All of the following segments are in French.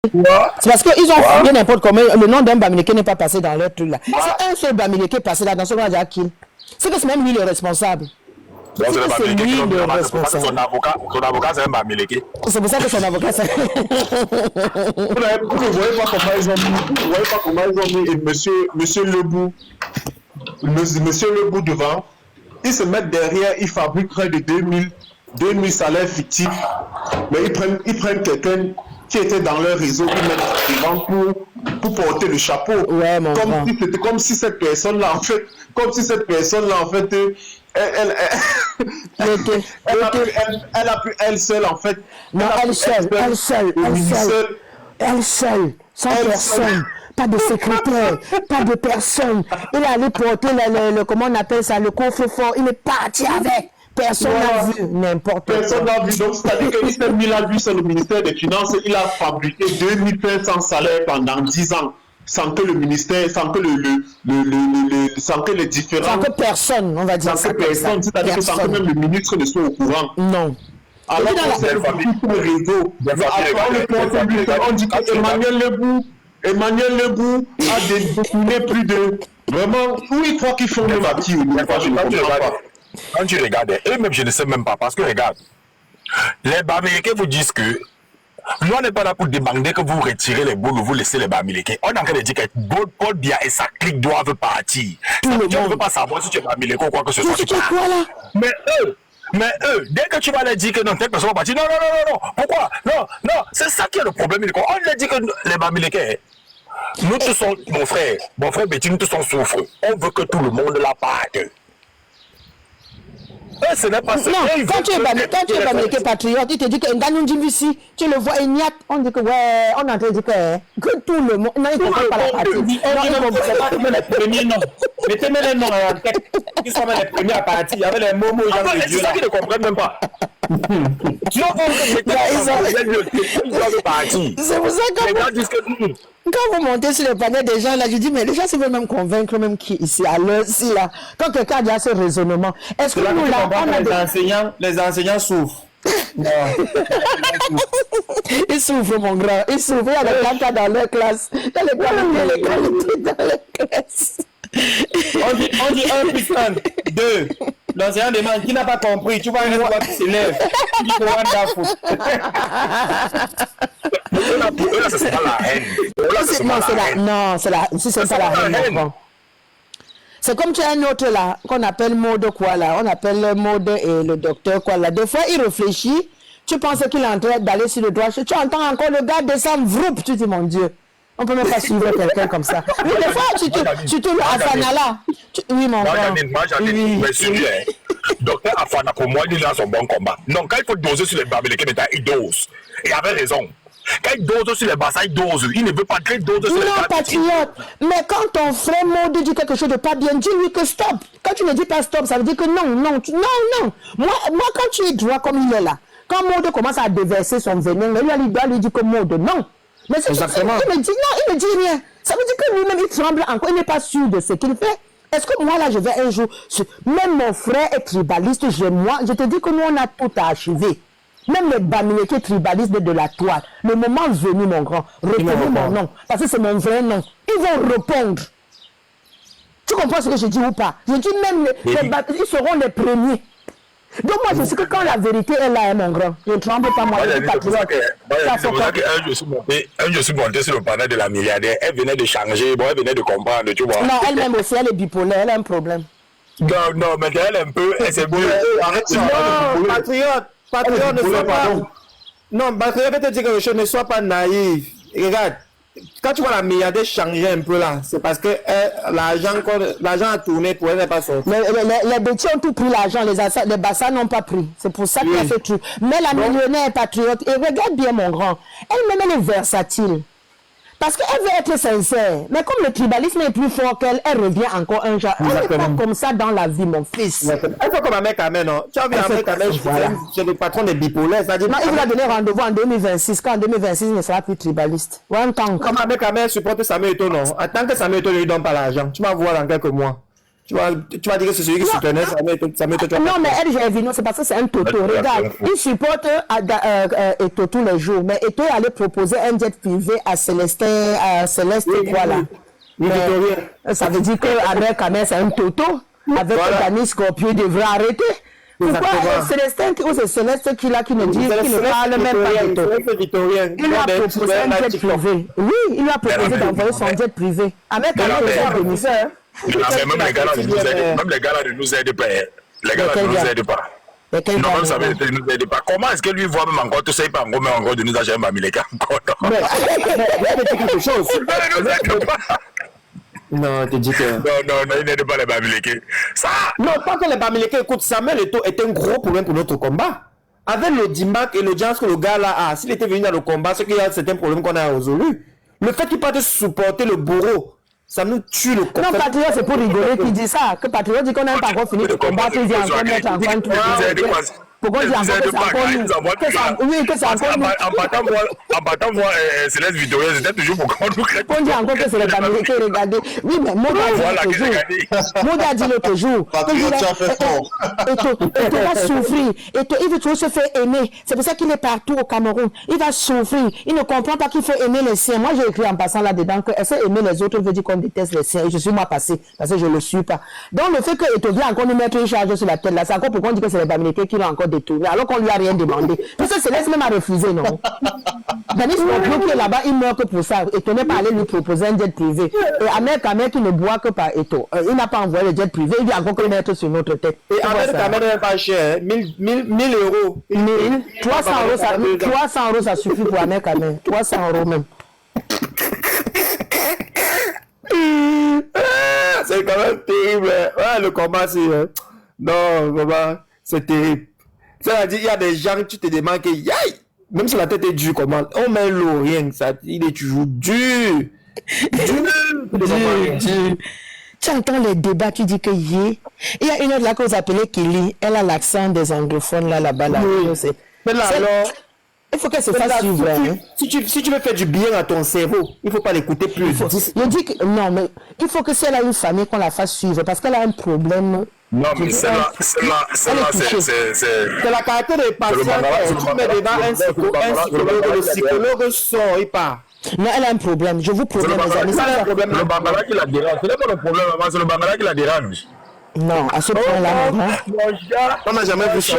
C'est parce qu'ils ont fouillé n'importe comment. Le nom d'un Bamileke n'est pas passé dans leur truc là. C'est un seul Bamileke passé là dans ce qu'on a kill. C'est que c'est même lui le responsable. C'est lui le responsable. Son avocat c'est un Bamileke. C'est pour ça que son avocat c'est. Vous voyez pas comment ils ont mis Monsieur Lebou. Monsieur Lebou devant. Ils se mettent derrière, ils fabriquent près de 2000 salaires fictifs. Mais ils prennent quelqu'un qui était dans leur réseau, ils mettent devant pour porter le chapeau. Ouais, c'était comme si cette personne-là, en fait, elle a pu elle seule, en fait. Non, elle seule, sans personne. Pas de secrétaire, pas de personne. Il est allé porter comment on appelle ça, le coffre-fort. Il est parti avec. Personne n'a vu, n'importe quoi. Personne n'a vu. Donc, c'est-à-dire qu'il s'est mis là, lui, sur le ministère des Finances. Il a fabriqué 2500 salaires pendant 10 ans. Sans que le ministère, sans que sans que les différents. Sans que personne, on va dire. Sans que personne, c'est-à-dire que sans que même le ministre ne soit au courant. Non. Alors, c'est le réseau. On dit Emmanuel Lebou a détourné plus de. Vraiment, où il croit qu'ils font le maquis. Quand tu regardes, eux-mêmes, je ne sais même pas, parce que regarde, les Bamileke vous disent que nous, on n'est pas là pour demander que vous retirez les boules ou vous laissez les Bamileke. On est en train de dire que Paul Biya et sa clique doivent partir. Tu ne veux pas savoir si tu es Bamileke ou quoi que ce soit. Mais eux, dès que tu vas leur dire que non, telle personne va partir, non, pourquoi? Non, c'est ça qui est le problème. On leur dit que les Bamileke, nous tous sommes, mon frère Betty, nous tous on souffre. On veut que tout le monde la parte. Ce n'est pas ça. Non, quand tu es Bamileke patriote, il te dit que Nganou Djibisi, tu le vois, Ignat, on dit que ouais, on est en train de dire que tout le monde. Non, il ne comprend pas la partie. Non, il ne comprend pas les premiers noms. Mettez-moi les noms en tête. Ils sont les premiers à partir. Avec les momos, c'est ça qu'ils ne comprennent même pas. C'est pour ça que quand vous montez sur le panel des gens là, je dis mais les gens se veulent même convaincre même qui ici à l'heure ci là. Quand quelqu'un a déjà ce raisonnement, est-ce que nous là on a les enseignants souffrent. Ils souffrent mon grand, ils souffrent. Il y a des cantas dans leur classe, il y a les qualités dans leur classe. On dit 1 plus 1, 2. L'enseignant demande qui n'a pas compris. Tu vois un reste qui s'élève. Il dit Eux là, c'est pas la haine. Non, c'est pas la haine. C'est comme tu as un autre là, qu'on appelle Mode quoi là. On appelle Mode et le docteur quoi là. Des fois, il réfléchit. Tu penses qu'il est en train d'aller sur le droit. Tu entends encore le gars descendre, vroup. Tu dis, mon Dieu. On peut même pas suivre quelqu'un comme ça. Oui, des fois, surtout le Afana là. Oui, mon frère. Moi, j'en ai Docteur Afana, pour moi, il est dans son bon combat. Non, quand il faut doser sur les Bamileke, il dose. Et il avait raison. Quand il dose sur les bassins, il dose. Il ne veut pas qu'il dose sur les bassins. Non, patriote. Mais quand ton frère Maud dit quelque chose de pas bien, dis-lui que stop. Quand tu ne dis pas stop, ça veut dire que non. Moi, quand tu es droit comme il est là, quand Maud commence à déverser son venin, il doit lui dire que Maud, non. Mais c'est exactement. Il me dit non, il ne dit rien. Ça veut dire que lui-même, il tremble encore. Il n'est pas sûr de ce qu'il fait. Est-ce que moi, là, je vais un jour... Même mon frère est tribaliste, je te dis que nous, on a tout à archiver. Même les Bamileke tribalistes de la toile. Le moment venu, mon grand, retenez mon nom. Parce que c'est mon vrai nom. Ils vont répondre. Tu comprends ce que je dis ou pas? Je dis même, ils seront les premiers. Donc moi, je sais que quand la vérité est là, mon grand, je ne tremble pas, moi. C'est pour ça qu'un jour, je suis monté sur le panel de la milliardaire. Elle venait de changer, elle venait de comprendre, tu vois. Non, elle-même aussi, elle est bipolaire, elle a un problème. Non, mais elle un peu, elle s'est mieux. Non, patriote, ne sois pas... Non, patriote, je vais te dire quelque chose, ne sois pas naïf. Regarde, quand tu vois la milliardaire changer un peu là, c'est parce que l'argent a tourné pour elle n'est pas sorti. Les bêtises ont tout pris l'argent, les bassins n'ont pas pris. C'est pour ça qu'il a fait tout. Mais la millionnaire est patriote. Et regarde bien mon grand, elle-même elle est versatile. Parce qu'elle veut être sincère. Mais comme le tribalisme est plus fort qu'elle, elle revient encore un jour. Elle n'est pas comme ça dans la vie, mon fils. Elle fait comme un mec à main, non? Tu as vu un mec à main, c'est le patron des bipolaires. Non, il va donner rendez-vous en 2026. Quand en 2026, il ne sera plus tribaliste. Comme un mec à main supporte Samuel Eto'o, non? En tant que Samuel Eto'o ne lui donne pas l'argent, tu vas voir dans quelques mois. Tu vas dire que c'est celui qui soutenait Samuel Eto'o. Non, mais elle, j'ai vu, non, c'est parce que c'est un Toto. Regarde, il supporte Eto'o tous les jours, mais Eto'o allait proposer un jet privé à Céleste, quoi là. Mais, ça veut dire qu'Amel Kamel, c'est un Toto. Avec Dani Scorpio, il devrait arrêter. Pourquoi Célestin ou c'est Céleste qui ne dit, qui ne parle même pas d'Eto'o? Il lui a proposé un jet privé. Oui, il lui a proposé d'envoyer son jet privé. Amel Kamel, c'est un bénéficiaire. Même les gars là ne nous aident pas. Les gars là ne nous aident pas. Non, même ça ne nous aide pas. Comment est-ce que lui voit même encore tout ça, il peut encore de nous acheter un Bamileke encore? Mais quelque chose. Il ne nous aide pas. Non, tu dis que... Non, il n'aide pas les Bamileke. Ça... Non, pas que les Bamileke. Écoute, Samuel Eto'o est un gros problème pour notre combat. Avec le Dimbak et l'audience que le gars là a, s'il était venu dans le combat, c'est qu'il y a certains problèmes qu'on a résolus. Le fait qu'il parte supporter le bourreau, ça nous tue le combat. Non, Patriote, c'est pour rigoler qu'il dit ça. Que Patriote dit qu'on n'a pas encore fini de combattre, il dit encore mettre en compte tout. Pourquoi il dit encore que c'est encore nous? Oui, que c'est encore nous. En battant moi Céleste Victorieuse, c'était toujours pour qu'on nous crée. On dit encore que c'est les Américains, regardez. Oui, mais Moda dit l'autre jour. Patriote, tu as fait fort. Eto'o va souffrir. Eto'o, il veut toujours se faire aimer. C'est pour ça qu'il est partout au Cameroun. Il va souffrir. Il ne comprend pas qu'il faut aimer les siens. Moi, j'ai écrit en passant là-dedans que essayer aimer les autres veut dire qu'on déteste les siens. Et je suis moi passé parce que je ne le suis pas. Donc, le fait que Eto'o vient encore nous mettre une charge sur la tête là, c'est encore pourquoi on dit que c'est les Américains qui l'ont encore détourné, alors qu'on lui a rien demandé. Parce que Céleste même a refusé, non? Denis Scorpio qui est là-bas, il meurt que pour ça. Eto'o n'est pas allé lui proposer un jet privé. Et Amel Kamel qui ne boit que par Eto'o. Il n'a pas envoyé le jet privé, il vient encore que le mettre sur notre tête. Et Amel Kamel n'est pas cher, 1000 euros. 300 euros, ça suffit pour Amel Kamel. 300 euros même. C'est quand même terrible. Ouais, le combat, c'est... Non, combat, c'est terrible. Ça veut dire, il y a des gens, tu te demandes que, même si la tête est dure, comment, on met l'eau, rien, ça, il est toujours dur. Dur. Tu entends les débats, tu dis que il y a une autre là que vous appelez Kelly, elle a l'accent des anglophones là-bas. Oui. Mais là, alors... Il faut qu'elle se fasse suivre. Si tu veux faire du bien à ton cerveau, il ne faut pas l'écouter plus. Je dis que non, mais il faut que si elle a une famille, qu'on la fasse suivre parce qu'elle a un problème. Non, mais celle-là, c'est la caractère des patients. Tu mets devant un psychologue, le psychologue sort, il part. Non, elle a un problème. Je vous promets, mes amis. C'est le problème. Le Bambara qui la dérange. Ce n'est pas le problème, c'est le Bambara qui la dérange. Non, à ce point-là, on n'a jamais vu ça.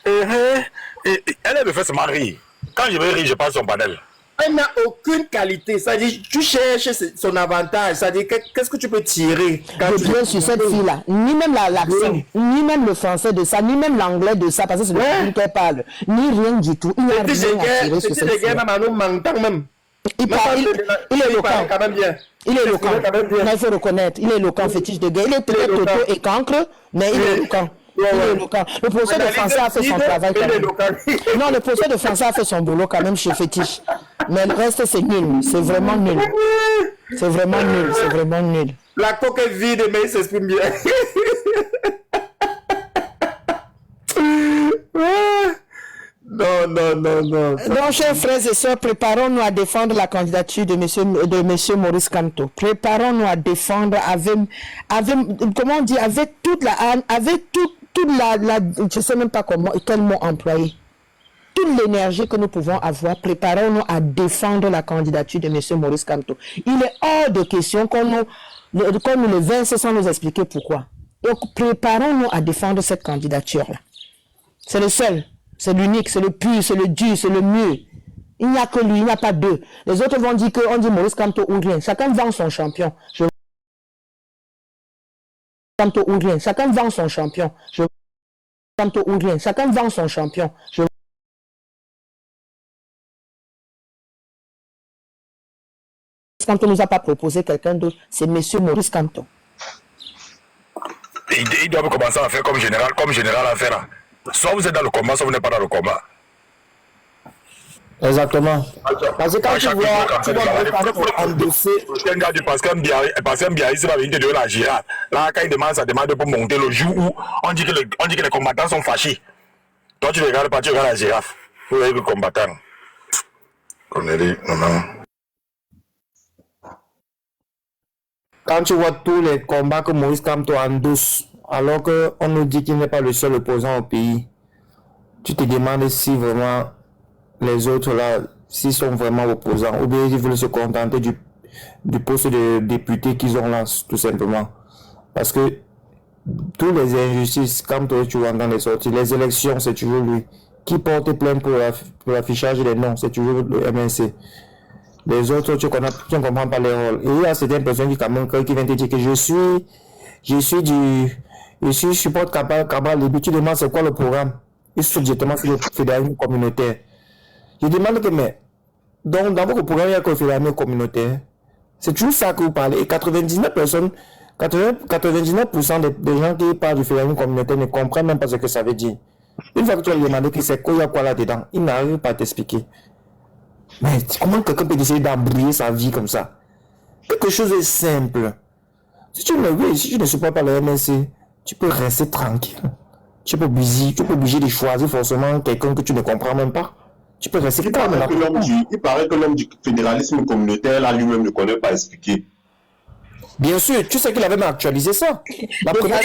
Elle me fait se marier. Quand je vais rire, je passe son panel. Elle n'a aucune qualité. Ça dit, tu cherches son avantage. Ça dit, qu'est-ce que tu peux tirer bien sur cette fille-là. Ni même l'accent, ni même le français de ça, ni même l'anglais de ça, parce que c'est le film qu'elle parle. Ni rien du tout. Il n'y a rien à tirer sur cette fille. Il est éloquent. Il est éloquent. Il faut reconnaître. Il est éloquent, fétiche de guerre. Il est peut-être Toto et cancre, mais il est éloquent. Le professeur de français a fait son travail quand même. Non, le professeur de français a fait son boulot quand même chez Fétiche. Mais le reste, c'est nul. C'est vraiment nul. C'est vraiment nul. C'est vraiment nul. La coque est vide, mais il s'exprime bien. Non. Donc, chers frères et sœurs, préparons-nous à défendre la candidature de monsieur Maurice Kamto. Préparons-nous à défendre avec comment on dit, avec toute la je sais même pas quel mot employer. Toute l'énergie que nous pouvons avoir, préparons-nous à défendre la candidature de monsieur Maurice Kamto. Il est hors de question qu'on nous le vince sans nous expliquer pourquoi. Donc, préparons-nous à défendre cette candidature-là. C'est le seul. C'est l'unique, c'est le pur, c'est le dur, c'est le mieux. Il n'y a que lui, il n'y a pas deux. Les autres vont dire qu'on dit Maurice Kamto ou rien. Chacun vend son champion. Kamto ou rien. Chacun vend son champion. Kamto ou rien. Chacun vend son champion. Kamto nous a pas proposé quelqu'un d'autre. C'est monsieur Maurice Kamto. Il doit commencer à faire comme général à faire là. Soit vous êtes dans le combat, soit vous n'êtes pas dans le combat. Exactement. Parce que quand tu vois endosser... Un gars du Pascal Mbiaï, c'est pas venir de la girafe. Là, quand il demande, ça demande pour monter le jour où on dit que les combattants sont fâchés. Toi, tu regardes pas, tu regardes la girafe. Vous voyez le combattant. On est dit, non. quand tu vois tous les combats que Maurice Kamto endosse, alors qu'on nous dit qu'il n'est pas le seul opposant au pays, tu te demandes si vraiment les autres là, s'ils sont vraiment opposants, ou bien ils veulent se contenter du poste de député qu'ils ont là, tout simplement. Parce que tous les injustices, quand tu vois dans les sorties, les élections, c'est toujours lui. Qui porte plainte pour l'affichage des noms, c'est toujours le MNC. Les autres, tu ne comprends pas les rôles. Et il y a certaines personnes qui viennent te dire que je supporte Cabral Libi. Tu demandes c'est quoi le programme? Ils sont directement sur le fédéralisme communautaire. Je demande que, mais, donc, dans votre programme, il y a que le fédéralisme communautaire. C'est toujours ça que vous parlez. Et 99% des gens qui parlent du fédéralisme communautaire ne comprennent même pas ce que ça veut dire. Une fois que tu as demandé que c'est quoi, il y a quoi là-dedans, il n'arrive pas à t'expliquer. Mais comment quelqu'un peut décider d'embrouiller sa vie comme ça? Quelque chose de simple. Si tu ne supportes pas le MNC, tu peux rester tranquille. Tu peux obliger de choisir forcément quelqu'un que tu ne comprends même pas. Tu peux rester calme. Il paraît que l'homme du fédéralisme communautaire, là, lui-même ne connaît pas expliquer. Bien sûr, tu sais qu'il avait même actualisé ça. La première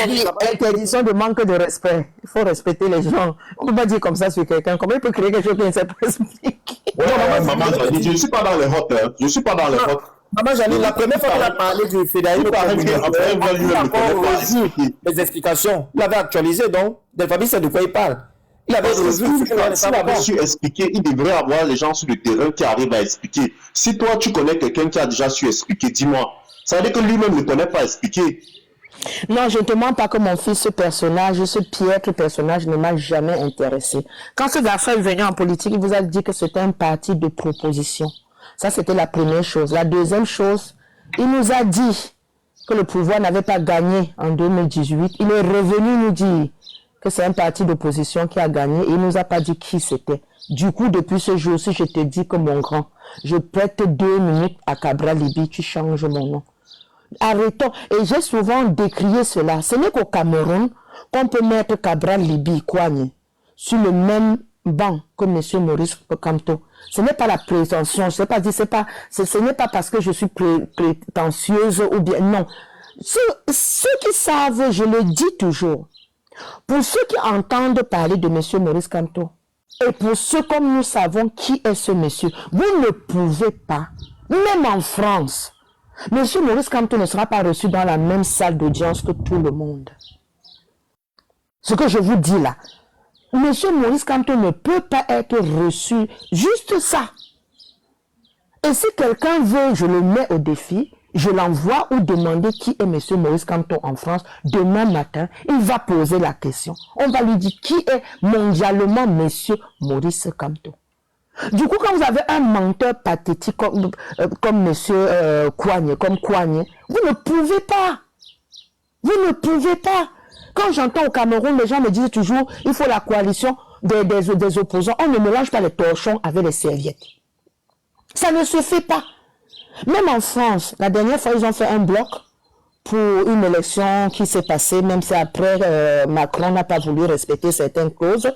interdiction de manque de respect. Il faut respecter les gens. On ne peut pas dire comme ça sur quelqu'un. Comment il peut créer quelque chose qui ne sait pas expliquer? Maman, je ne suis pas dans les hottes. Hein. Je ne suis pas dans les hottes. Maman Janine, la première fois qu'on a parlé du fédéralisme, les explications. Il avait actualisé, donc, Delphabis sait de quoi il parle. Il avait s'il avait su expliquer, il devrait avoir les gens sur le terrain qui arrivent à expliquer. Si toi, tu connais quelqu'un qui a déjà su expliquer, dis-moi. Ça veut dire que lui-même ne connaît pas expliquer. Non, je ne te mens pas que mon fils, ce personnage, ce piètre personnage ne m'a jamais intéressé. Quand ce garçon est venu en politique, il vous a dit que c'était un parti de proposition. Ça, c'était la première chose. La deuxième chose, il nous a dit que le pouvoir n'avait pas gagné en 2018. Il est revenu nous dire que c'est un parti d'opposition qui a gagné. Il ne nous a pas dit qui c'était. Du coup, depuis ce jour-ci, je te dis que mon grand, je prête 2 minutes à Cabral Libi, tu changes mon nom. Arrêtons. Et j'ai souvent décrié cela. Ce n'est qu'au Cameroun qu'on peut mettre Cabral Libi Kouagne sur le même banc que M. Maurice Kamto. Ce n'est pas la prétention. Ce n'est pas parce que je suis prétentieuse ou bien non. Ceux qui savent, je le dis toujours, pour ceux qui entendent parler de M. Maurice Kamto, et pour ceux comme nous savons qui est ce monsieur, vous ne pouvez pas, même en France, M. Maurice Kamto ne sera pas reçu dans la même salle d'audience que tout le monde. Ce que je vous dis là, M. Maurice Kamto ne peut pas être reçu, juste ça. Et si quelqu'un veut, je le mets au défi, je l'envoie ou demander qui est M. Maurice Kamto en France, demain matin, il va poser la question. On va lui dire qui est mondialement M. Maurice Kamto. Du coup, quand vous avez un menteur pathétique comme M. Kouagne, vous ne pouvez pas. Vous ne pouvez pas. Quand j'entends au Cameroun, les gens me disent toujours, il faut la coalition des opposants. On ne mélange pas les torchons avec les serviettes. Ça ne se fait pas. Même en France, la dernière fois, ils ont fait un bloc pour une élection qui s'est passée, même si après, Macron n'a pas voulu respecter certaines clauses.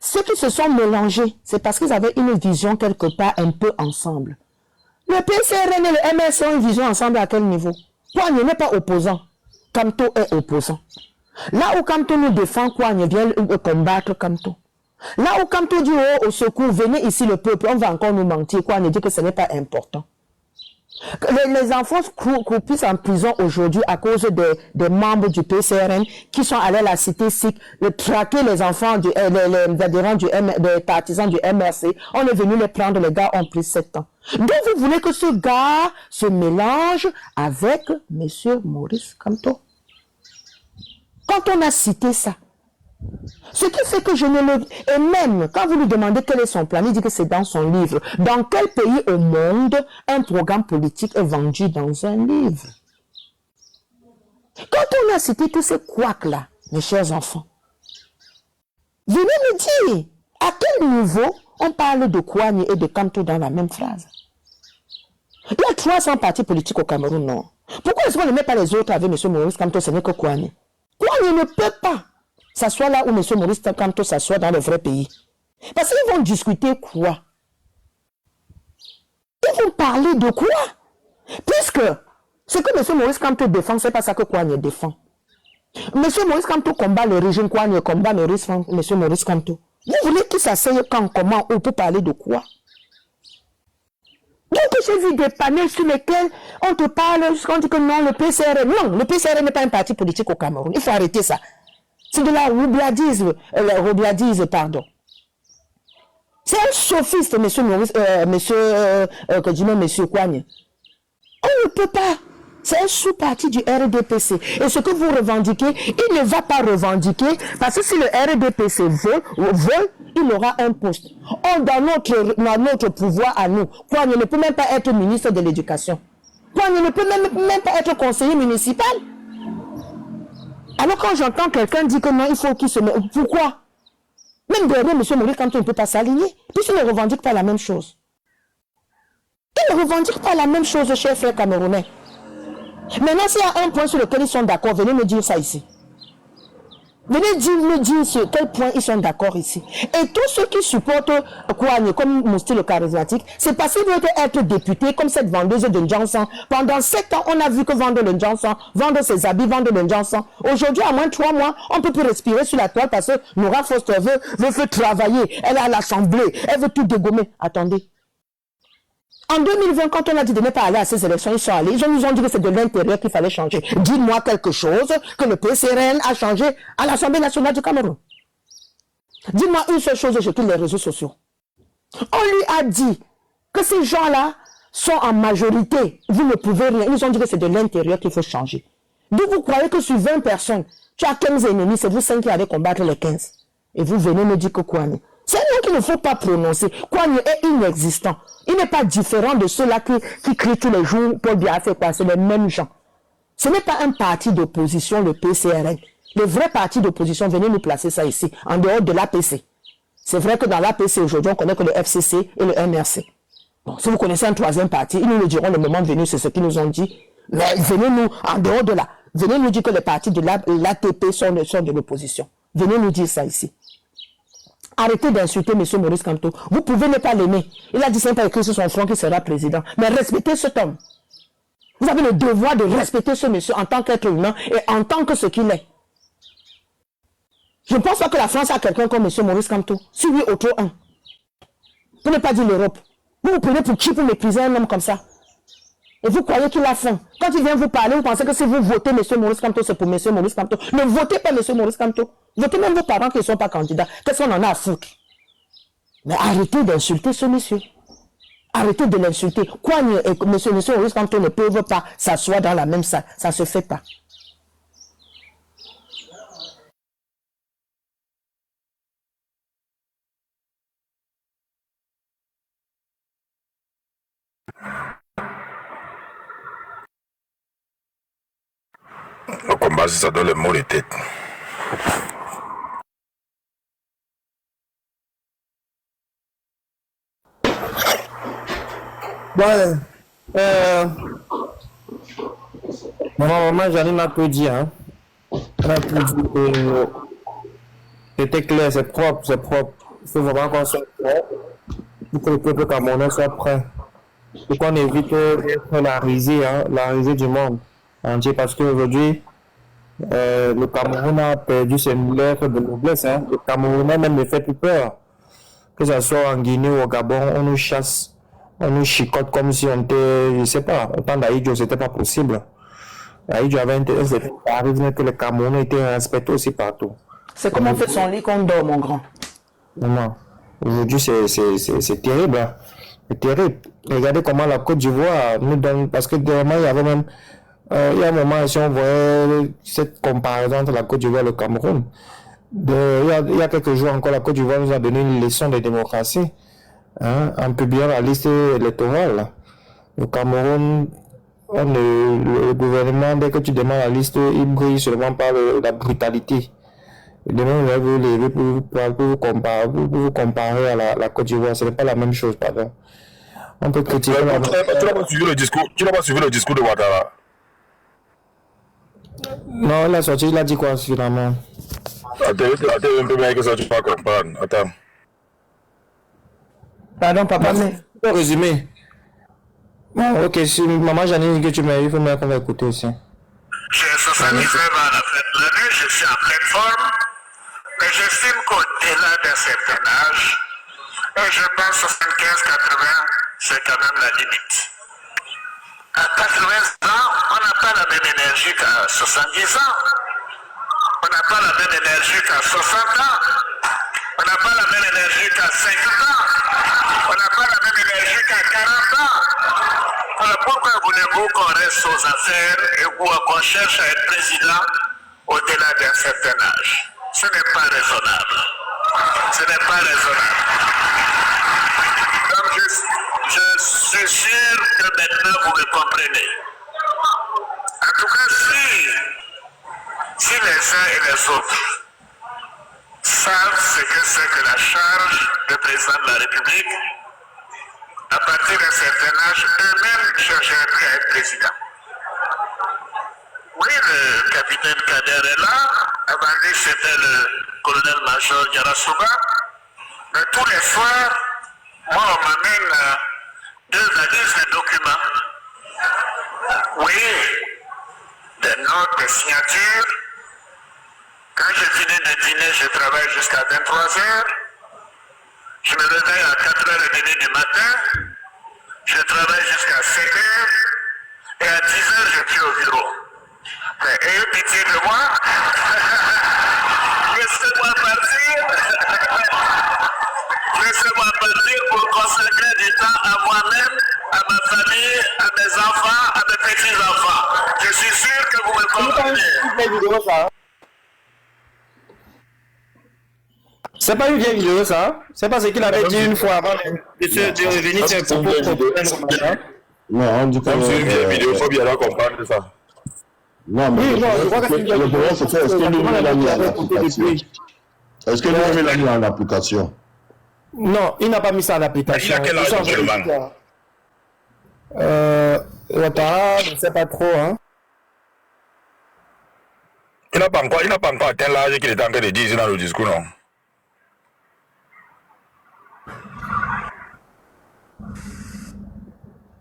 Ceux qui se sont mélangés, c'est parce qu'ils avaient une vision quelque part un peu ensemble. Le PCRN et le MS ont une vision ensemble à quel niveau? Kouagne n'est pas opposant. Kamto est opposant. Là où Kamto nous défend, Kouagne vient combattre Kamto. Là où Kamto dit au secours, venez ici le peuple, on va encore nous mentir. Kouagne dit que ce n'est pas important. Les enfants croupissent en prison aujourd'hui à cause des membres du PCRN qui sont allés à la cité SIC traquer les enfants, les adhérents des partisans du MRC. On est venu les prendre, les gars ont pris 7 ans. Donc vous voulez que ce gars se mélange avec M. Maurice Kamto? Quand on a cité ça, ce qui fait que je ne le... Et même, quand vous lui demandez quel est son plan, il dit que c'est dans son livre. Dans quel pays au monde un programme politique est vendu dans un livre? Quand on a cité tous ces couacs-là, mes chers enfants, venez me dire à quel niveau on parle de Kouagne et de Kamto dans la même phrase. Il y a 300 partis politiques au Cameroun, non? Pourquoi est-ce qu'on ne met pas les autres avec M. Maurice Kamto, ce n'est que Kouagne? Kouagne ne peut pas s'asseoir là où M. Maurice Kamto s'assoit dans le vrai pays. Parce qu'ils vont discuter quoi? Ils vont parler de quoi? Puisque Ce que M. Maurice Kamto défend, ce n'est pas ça que Kouagne défend. M. Maurice Kamto combat le régime, Kouagne combat M. Maurice Kamto. Vous voulez qu'ils s'asseyent quand, comment, ou pour parler de quoi? Donc j'ai vu des panels sur lesquels on te parle, on dit que non, le PCRN. Non, le PCRN n'est pas un parti politique au Cameroun. Il faut arrêter ça. C'est de la roubladise, pardon. C'est un sophiste, monsieur Kouagne. On ne peut pas. C'est un sous-parti du RDPC. Et ce que vous revendiquez, il ne va pas revendiquer, parce que si le RDPC veut, il aura un poste. Or, dans notre pouvoir à nous, Kouagne ne peut même pas être ministre de l'Éducation. Kouagne ne peut même pas être conseiller municipal. Alors quand j'entends quelqu'un dire que non, il faut qu'il se mette... Pourquoi? Même derrière M. Maurice Kamto ne peut pas s'aligner, puisqu'il ne revendique pas la même chose. Il ne revendique pas la même chose, chers frères camerounais. Maintenant, s'il y a un point sur lequel ils sont d'accord, venez me dire ça ici. Venez me dire sur quel point ils sont d'accord ici. Et tous ceux qui supportent Kouagne comme Mousti le charismatique, c'est parce qu'ils veulent être députés comme cette vendeuse de Johnson. Pendant 7 ans, on a vu que vendre le Johnson, vendre ses habits, vendre le Johnson. Aujourd'hui, à moins de 3 mois, on ne peut plus respirer sur la toile parce que Nora Foster veut travailler. Elle est à l'Assemblée. Elle veut tout dégommer. Attendez. En 2020, quand on a dit de ne pas aller à ces élections, ils sont allés. Ils nous ont dit que c'est de l'intérieur qu'il fallait changer. Dites-moi quelque chose que le PCRN a changé à l'Assemblée nationale du Cameroun. Dis-moi une seule chose sur tous les réseaux sociaux. On lui a dit que ces gens-là sont en majorité. Vous ne pouvez rien. Ils nous ont dit que c'est de l'intérieur qu'il faut changer. Donc vous croyez que sur 20 personnes, tu as 15 ennemis, c'est vous 5 qui allez combattre les 15. Et vous venez me dire que Kouagne. C'est un nom qu'il ne faut pas prononcer. Kouagne est inexistant. Il n'est pas différent de ceux-là qui crient tous les jours Paul Biya fait quoi. C'est les mêmes gens. Ce n'est pas un parti d'opposition, le PCRN. Le vrai parti d'opposition, venez nous placer ça ici, en dehors de l'APC. C'est vrai que dans l'APC, aujourd'hui, on connaît que le FCC et le MRC. Bon, si vous connaissez un troisième parti, ils nous le diront le moment venu, c'est ce qu'ils nous ont dit. Mais venez nous, en dehors de là, venez nous dire que les partis de l'ATP sont de l'opposition. Venez nous dire ça ici. Arrêtez d'insulter M. Maurice Kamto. Vous pouvez ne pas l'aimer. Il a dit c'est pas écrit sur son front qu'il sera président. Mais respectez cet homme. Vous avez le devoir de respecter ce monsieur en tant qu'être humain et en tant que ce qu'il est. Je ne pense pas que la France a quelqu'un comme M. Maurice Kamto. Si oui, autre un. Pour ne pas dire l'Europe. Vous vous prenez pour qui pour mépriser un homme comme ça? Et vous croyez qu'il a faim. Quand il vient vous parler, vous pensez que si vous votez M. Maurice Kamto, c'est pour M. Maurice Kamto. Ne votez pas M. Maurice Kamto. Votez même vos parents qui ne sont pas candidats. Qu'est-ce qu'on en a à foutre? Mais arrêtez d'insulter ce monsieur. Arrêtez de l'insulter. Kouagne et M. Maurice Kamto ne peuvent pas s'asseoir dans la même salle. Ça ne se fait pas. Le combat, ça donne le mot de tête. Ouais. Normalement, Janine a tout dit. Hein. Elle a tout dit que c'était clair, c'est propre, c'est propre. Il faut vraiment qu'on soit prêt pour que le peuple camerounais soit prêt. Pour qu'on évite d'être la risée du monde entier. Parce qu'aujourd'hui, le Cameroun a perdu ses lettres de noblesse. Hein. Le Camerounais même ne fait plus peur. Que ce soit en Guinée ou au Gabon, on nous chasse, on nous chicote comme si on était, je ne sais pas, au temps d'Aïdjo, ce n'était pas possible. Aïdjo avait intérêt, c'était arrivé que le Camerounais était respecté aussi partout. C'est comme on fait son lit qu'on dort, mon grand. Non. Aujourd'hui, c'est terrible. Hein. C'est terrible. Regardez comment la Côte d'Ivoire nous donne, parce que dernièrement, il y avait même, il y a un moment, si on voyait cette comparaison entre la Côte d'Ivoire et le Cameroun, il y a quelques jours encore, la Côte d'Ivoire nous a donné une leçon de démocratie, hein, en publiant la liste électorale. Le Cameroun, le gouvernement, dès que tu demandes la liste, il brille seulement par la brutalité. Demain, vous lever pour vous comparer à la Côte d'Ivoire, ce n'est pas la même chose, pardon. On peut critiquer tu n'as pas suivi le discours de Ouattara? Non, il a sorti, il a dit quoi finalement? Attends un peu bien que ça, tu vas comprendre. Attends. Pardon, papa, mais... Pour résumer. Bon, ok, si maman Janine dit que tu m'as eu, il faut qu'on va écouter aussi. J'ai 79 ans à la fin de l'année, je suis en pleine forme, mais j'estime qu'au-delà d'un certain âge, et je pense 75-80, c'est quand même la limite. À 80 ans, on n'a pas la même énergie qu'à 70 ans. On n'a pas la même énergie qu'à 60 ans. On n'a pas la même énergie qu'à 50 ans. On n'a pas la même énergie qu'à 40 ans. Alors pourquoi voulez-vous qu'on reste aux affaires et qu'on cherche à être président au-delà d'un certain âge? Ce n'est pas raisonnable. Ce n'est pas raisonnable. Donc je suis sûr que maintenant vous me comprenez. En tout cas, si les uns et les autres savent ce que c'est que la charge de président de la République, à partir d'un certain âge, eux-mêmes chercheraient à être président. Oui, le capitaine Kader est là. Avant lui, c'était le colonel-major Yarasuba. Mais tous les soirs, moi, on m'amène 2 valises de documents. Oui, des notes, des signatures. Quand je finis de dîner, je travaille jusqu'à 23h. Je me réveille à 4h30 du matin. Je travaille jusqu'à 7h. Et à 10h, je suis au bureau. Mais ayez pitié de moi. Laissez-moi partir. Laissez-moi partir pour consacrer du temps à moi-même, à ma famille, à mes enfants, à mes petits-enfants. Je suis sûr que vous me comprenez. C'est pas une vieille vidéo, ça. C'est pas ce qu'il avait dit une fois avant de revenir sur un propos. Non, on dit que c'est une vieille vidéo, il faut bien comprendre ça. Non, mais Oui, non, je crois que c'est une vieille vidéo. est-ce que lui l'a mis en application? Est-ce que lui l'a mis en application? Non, il n'a pas mis ça en application. Il a quel âge actuellement? Ouattara, je ne sais pas trop, hein. Il n'a pas encore atteint l'âge qu'il est en train de dire dans le discours, non?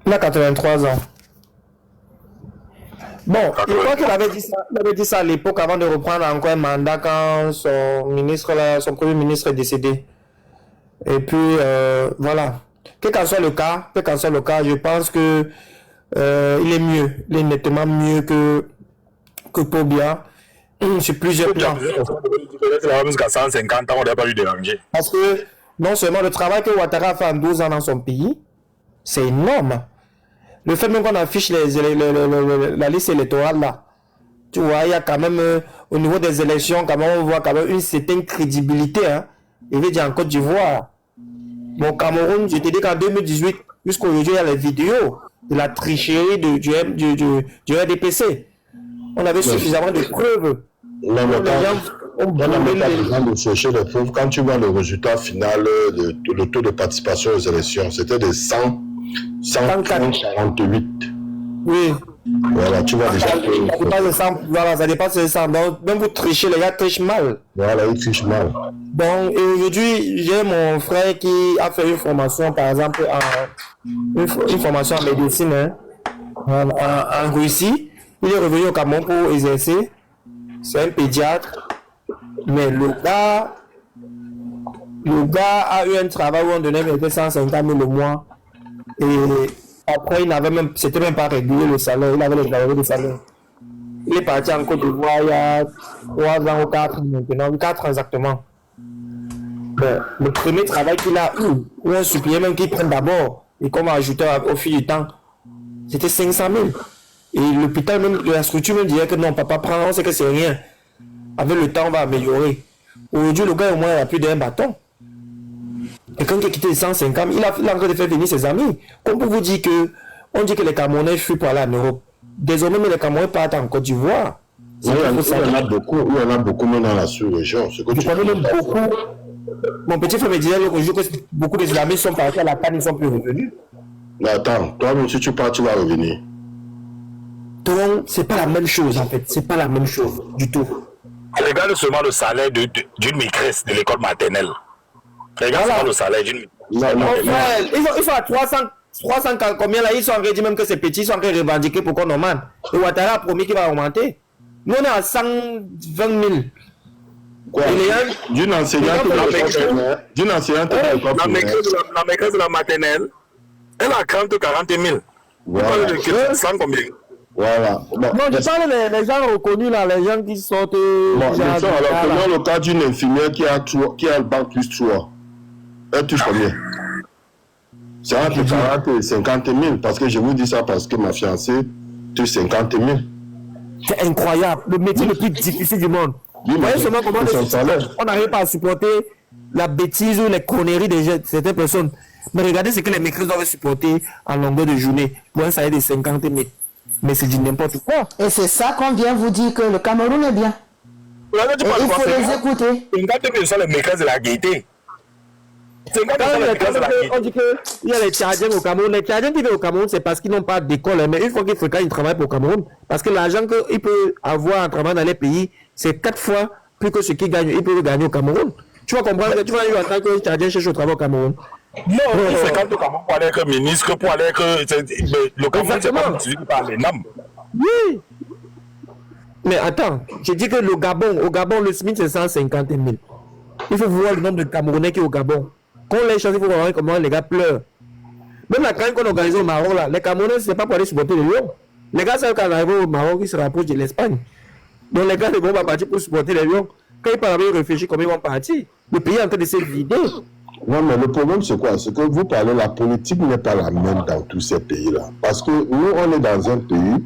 Il a 83 ans. Bon, je crois qu'il avait dit ça à l'époque avant de reprendre encore un mandat quand son premier ministre est décédé. Et puis, voilà. Quel qu'en soit le cas, je pense que il est mieux. Il est nettement mieux que Pobia sur plusieurs plans. Jusqu'à 150 ans, on n'a pas eu de danger. Parce que non seulement le travail que Ouattara a fait en 12 ans dans son pays, c'est énorme. Le fait même qu'on affiche la liste électorale là, tu vois, il y a quand même au niveau des élections, quand même, on voit quand même une certaine crédibilité. Hein. Il veut dire en Côte d'Ivoire. Bon, Cameroun, je te dis qu'en 2018, jusqu'aujourd'hui, il y a les vidéos de la tricherie du RDPC. On avait suffisamment de preuves. Non, mais on n'a pas besoin de chercher les preuves. Quand tu vois le résultat final, le taux de participation aux élections, c'était de 148. Oui. Voilà, tu vois déjà. Ça dépasse les 100. Donc, même vous trichez, les gars trichent mal. Voilà, ils trichent mal. Bon, et aujourd'hui, j'ai mon frère qui a fait une formation, par exemple, une formation en médecine, hein, en Russie. Il est revenu au Cameroun pour exercer. C'est un pédiatre. Mais le gars a eu un travail où on donnait 150 000 le mois. Et après, c'était même pas régulier le salaire. Il avait les galeries de salaire. Il est parti en Côte d'Ivoire il y a 3 ans ou 4 maintenant. 4 ans exactement. Bon, le premier travail qu'il a eu, où on suppliait même qu'il prenne d'abord, et qu'on va ajouter au fil du temps, c'était 500 000. Et l'hôpital, même la structure me disait que non, papa, prends, on sait que c'est rien. Avec le temps, on va améliorer. Aujourd'hui, le gars, au moins, il a plus d'un bâton. Quelqu'un qui a quitté les 150, il a encore fait venir ses amis. Comme pour vous dire que, on dit que les Camerounais fuient pour aller en Europe. Désormais, les Camerounais partent en Côte d'Ivoire. Il y en a beaucoup, même dans la sous-région. Je connais même beaucoup. Mon petit frère me disait que beaucoup des amis sont partis à la panne, ils ne sont plus revenus. Mais attends, toi, même si tu pars, tu vas revenir. Donc, c'est pas la même chose, en fait. C'est pas la même chose du tout. Regarde seulement le salaire d'une maîtresse de l'école maternelle. Regarde seulement le salaire d'une maîtresse. Il faut à 300 combien là, ils sont en train de dire même que ces petits sont en train de revendiquer pour qu'on augmente. Et Ouattara a promis qu'il va augmenter. Nous, on est à 120 000. Quoi? D'une enseignante La maîtresse de la maternelle, elle a 30 ou 40 000. Voilà. Sans combien? Voilà. Bon, Non, je parle des gens reconnus là, les gens qui sortent. Bon, alors, prenons le cas d'une infirmière qui a le bac plus 3. Elle touche combien? C'est entre 40 et 50 000. Parce que je vous dis ça parce que ma fiancée touche 50 000. C'est incroyable. Le métier le plus difficile du monde. Vous voyez seulement comment on n'arrive pas à supporter la bêtise ou les conneries de certaines personnes. Mais regardez ce que les maîtresses doivent supporter en longueur de journée pour un salaire de 50 000. Mais c'est du n'importe quoi. Et c'est ça qu'on vient vous dire que le Cameroun est bien. Et il faut les écouter. 50 000 sont les maîtresses de la gaieté. On dit qu'il y a les Tchadiens au Cameroun. Les Tchadiens qui vivent au Cameroun, c'est parce qu'ils n'ont pas d'école. Mais une fois qu'ils fréquentent, ils travaillent pour le Cameroun. Parce que l'argent qu'il peut avoir en travaillant dans les pays, c'est 4 fois plus que ce qu'il gagne. Il peut le gagner au Cameroun. Tu vas comprendre que tu vas aller en tant que Tchadien chercher au travail au Cameroun. Non, il fréquente au Cameroun pour aller être ministre, pour aller être. Le Cameroun, c'est pas utilisé par les NAM. Oui. Mais attends, je dis que au Gabon, le SMIC, c'est 150 000. Il faut voir le nombre de Camerounais qui est au Gabon. Quand on les chasse, il faut voir comment les gars pleurent. Même la campagne qu'on organise au Maroc, là, les Camerounais, c'est pas pour aller supporter les Lions. Les gars savent qu'en arrivant au Maroc, ils se rapprochent de l'Espagne. Donc les gars ne vont pas partir pour supporter les Lions. Quand ils parlent, ils réfléchissent comment ils vont partir. Le pays est en train de se vider. Non, mais le problème, c'est quoi? C'est que vous parlez, la politique n'est pas la même dans tous ces pays-là. Parce que nous, on est dans un pays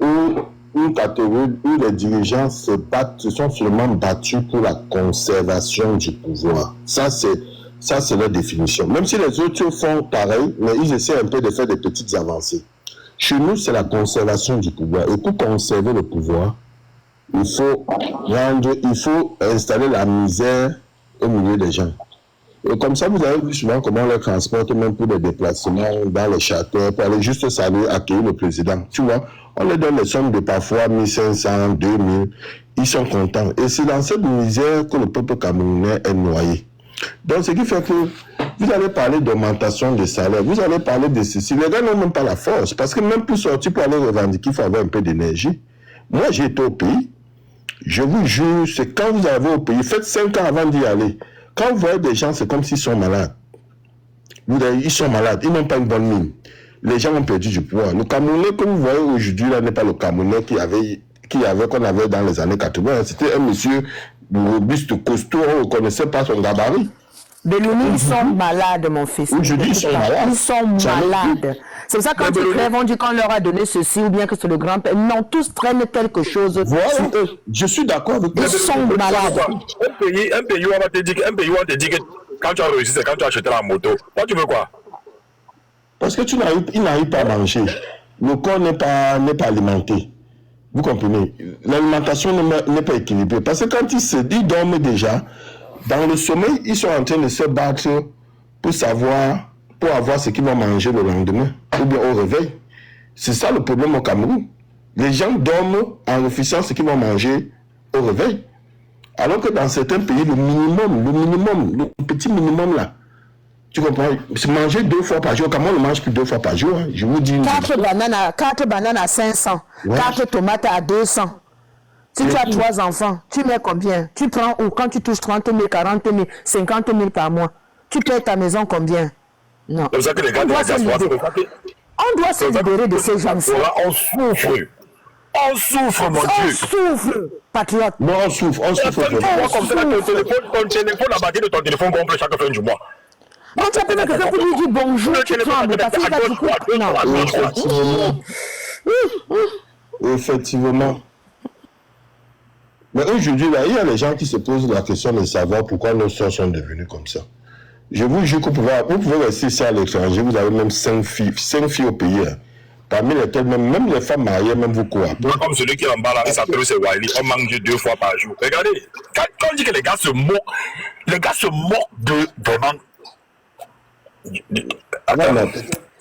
où une catégorie où les dirigeants se sont finalement battus pour la conservation du pouvoir. Ça, c'est leur définition. Même si les autres font pareil, mais ils essaient un peu de faire des petites avancées. Chez nous, c'est la conservation du pouvoir. Et pour conserver le pouvoir, il faut installer la misère au milieu des gens. Et comme ça, vous avez vu souvent comment on les transporte, même pour des déplacements dans les châteaux, pour aller juste saluer, accueillir le président. Tu vois, on leur donne les sommes de parfois 1500, 2000. Ils sont contents. Et c'est dans cette misère que le peuple camerounais est noyé. Donc, ce qui fait que vous allez parler d'augmentation de salaire, vous allez parler de ceci. Les gars n'ont même pas la force. Parce que même pour sortir, pour aller revendiquer, il faut avoir un peu d'énergie. Moi, j'ai été au pays. Je vous jure, c'est quand vous arrivez au pays, faites 5 ans avant d'y aller. Quand vous voyez des gens, c'est comme s'ils sont malades. Ils sont malades, ils n'ont pas une bonne mine. Les gens ont perdu du pouvoir. Le Camerounais que vous voyez aujourd'hui, là, n'est pas le Camerounais qu'on avait dans les années 80. C'était un monsieur robuste, costaud, on ne reconnaissait pas son gabarit. Belouni, ils sont malades, mon fils. Aujourd'hui, ils sont malades. Ils sont malades. C'est pour ça que quand ils crèvent, on dit qu'on leur a donné ceci ou bien que c'est le grand-père. Non, tous prennent quelque chose. Voilà. Je suis d'accord avec vous. Ils sont malades. Un pays où on te dit que quand tu as réussi, c'est quand tu as acheté la moto. Toi, tu veux quoi? Parce que ils n'arrivent pas à manger. Le corps n'est pas alimenté. Vous comprenez? L'alimentation n'est pas équilibrée. Parce que quand ils dorment déjà, dans le sommeil, ils sont en train de se battre pour avoir ce qu'ils vont manger le lendemain, ou bien au réveil. C'est ça le problème au Cameroun. Les gens dorment en réfléchissant ce qu'ils vont manger au réveil. Alors que dans certains pays, le petit minimum là, tu comprends? C'est manger 2 fois par jour. Comment on ne mange plus 2 fois par jour? Hein? Je vous dis. 4 bananes à 500, ouais. 4 tomates à 200. Si tu as 3 enfants, tu mets combien? Tu prends ou quand tu touches 30 000, 40 000, 50 000 par mois, tu payes ta maison combien? Non. C'est ça que les gars on doit se libérer de ces gens-là. On souffre. On souffre, mon Dieu. On souffre, patriote. Non, on souffre. Comme ça, ton téléphone, la batterie de ton téléphone gonfle chaque fin du mois. Non, tu as pas quelqu'un pour lui dire bonjour, tu trembles, parce qu'il va du coup. Non. Effectivement. Mais aujourd'hui, là, il y a les gens qui se posent la question de savoir pourquoi nos soeurs sont devenues comme ça. Je vous jure que vous pouvez rester ici à l'étranger, vous avez même 5 filles au pays. Hein. Parmi lesquelles même les femmes mariées, même vous quoi. Comme celui qui est en bas là, il s'appelle Wiley, on mange 2 fois par jour. Regardez, quand on dit que les gars se moquent de vraiment.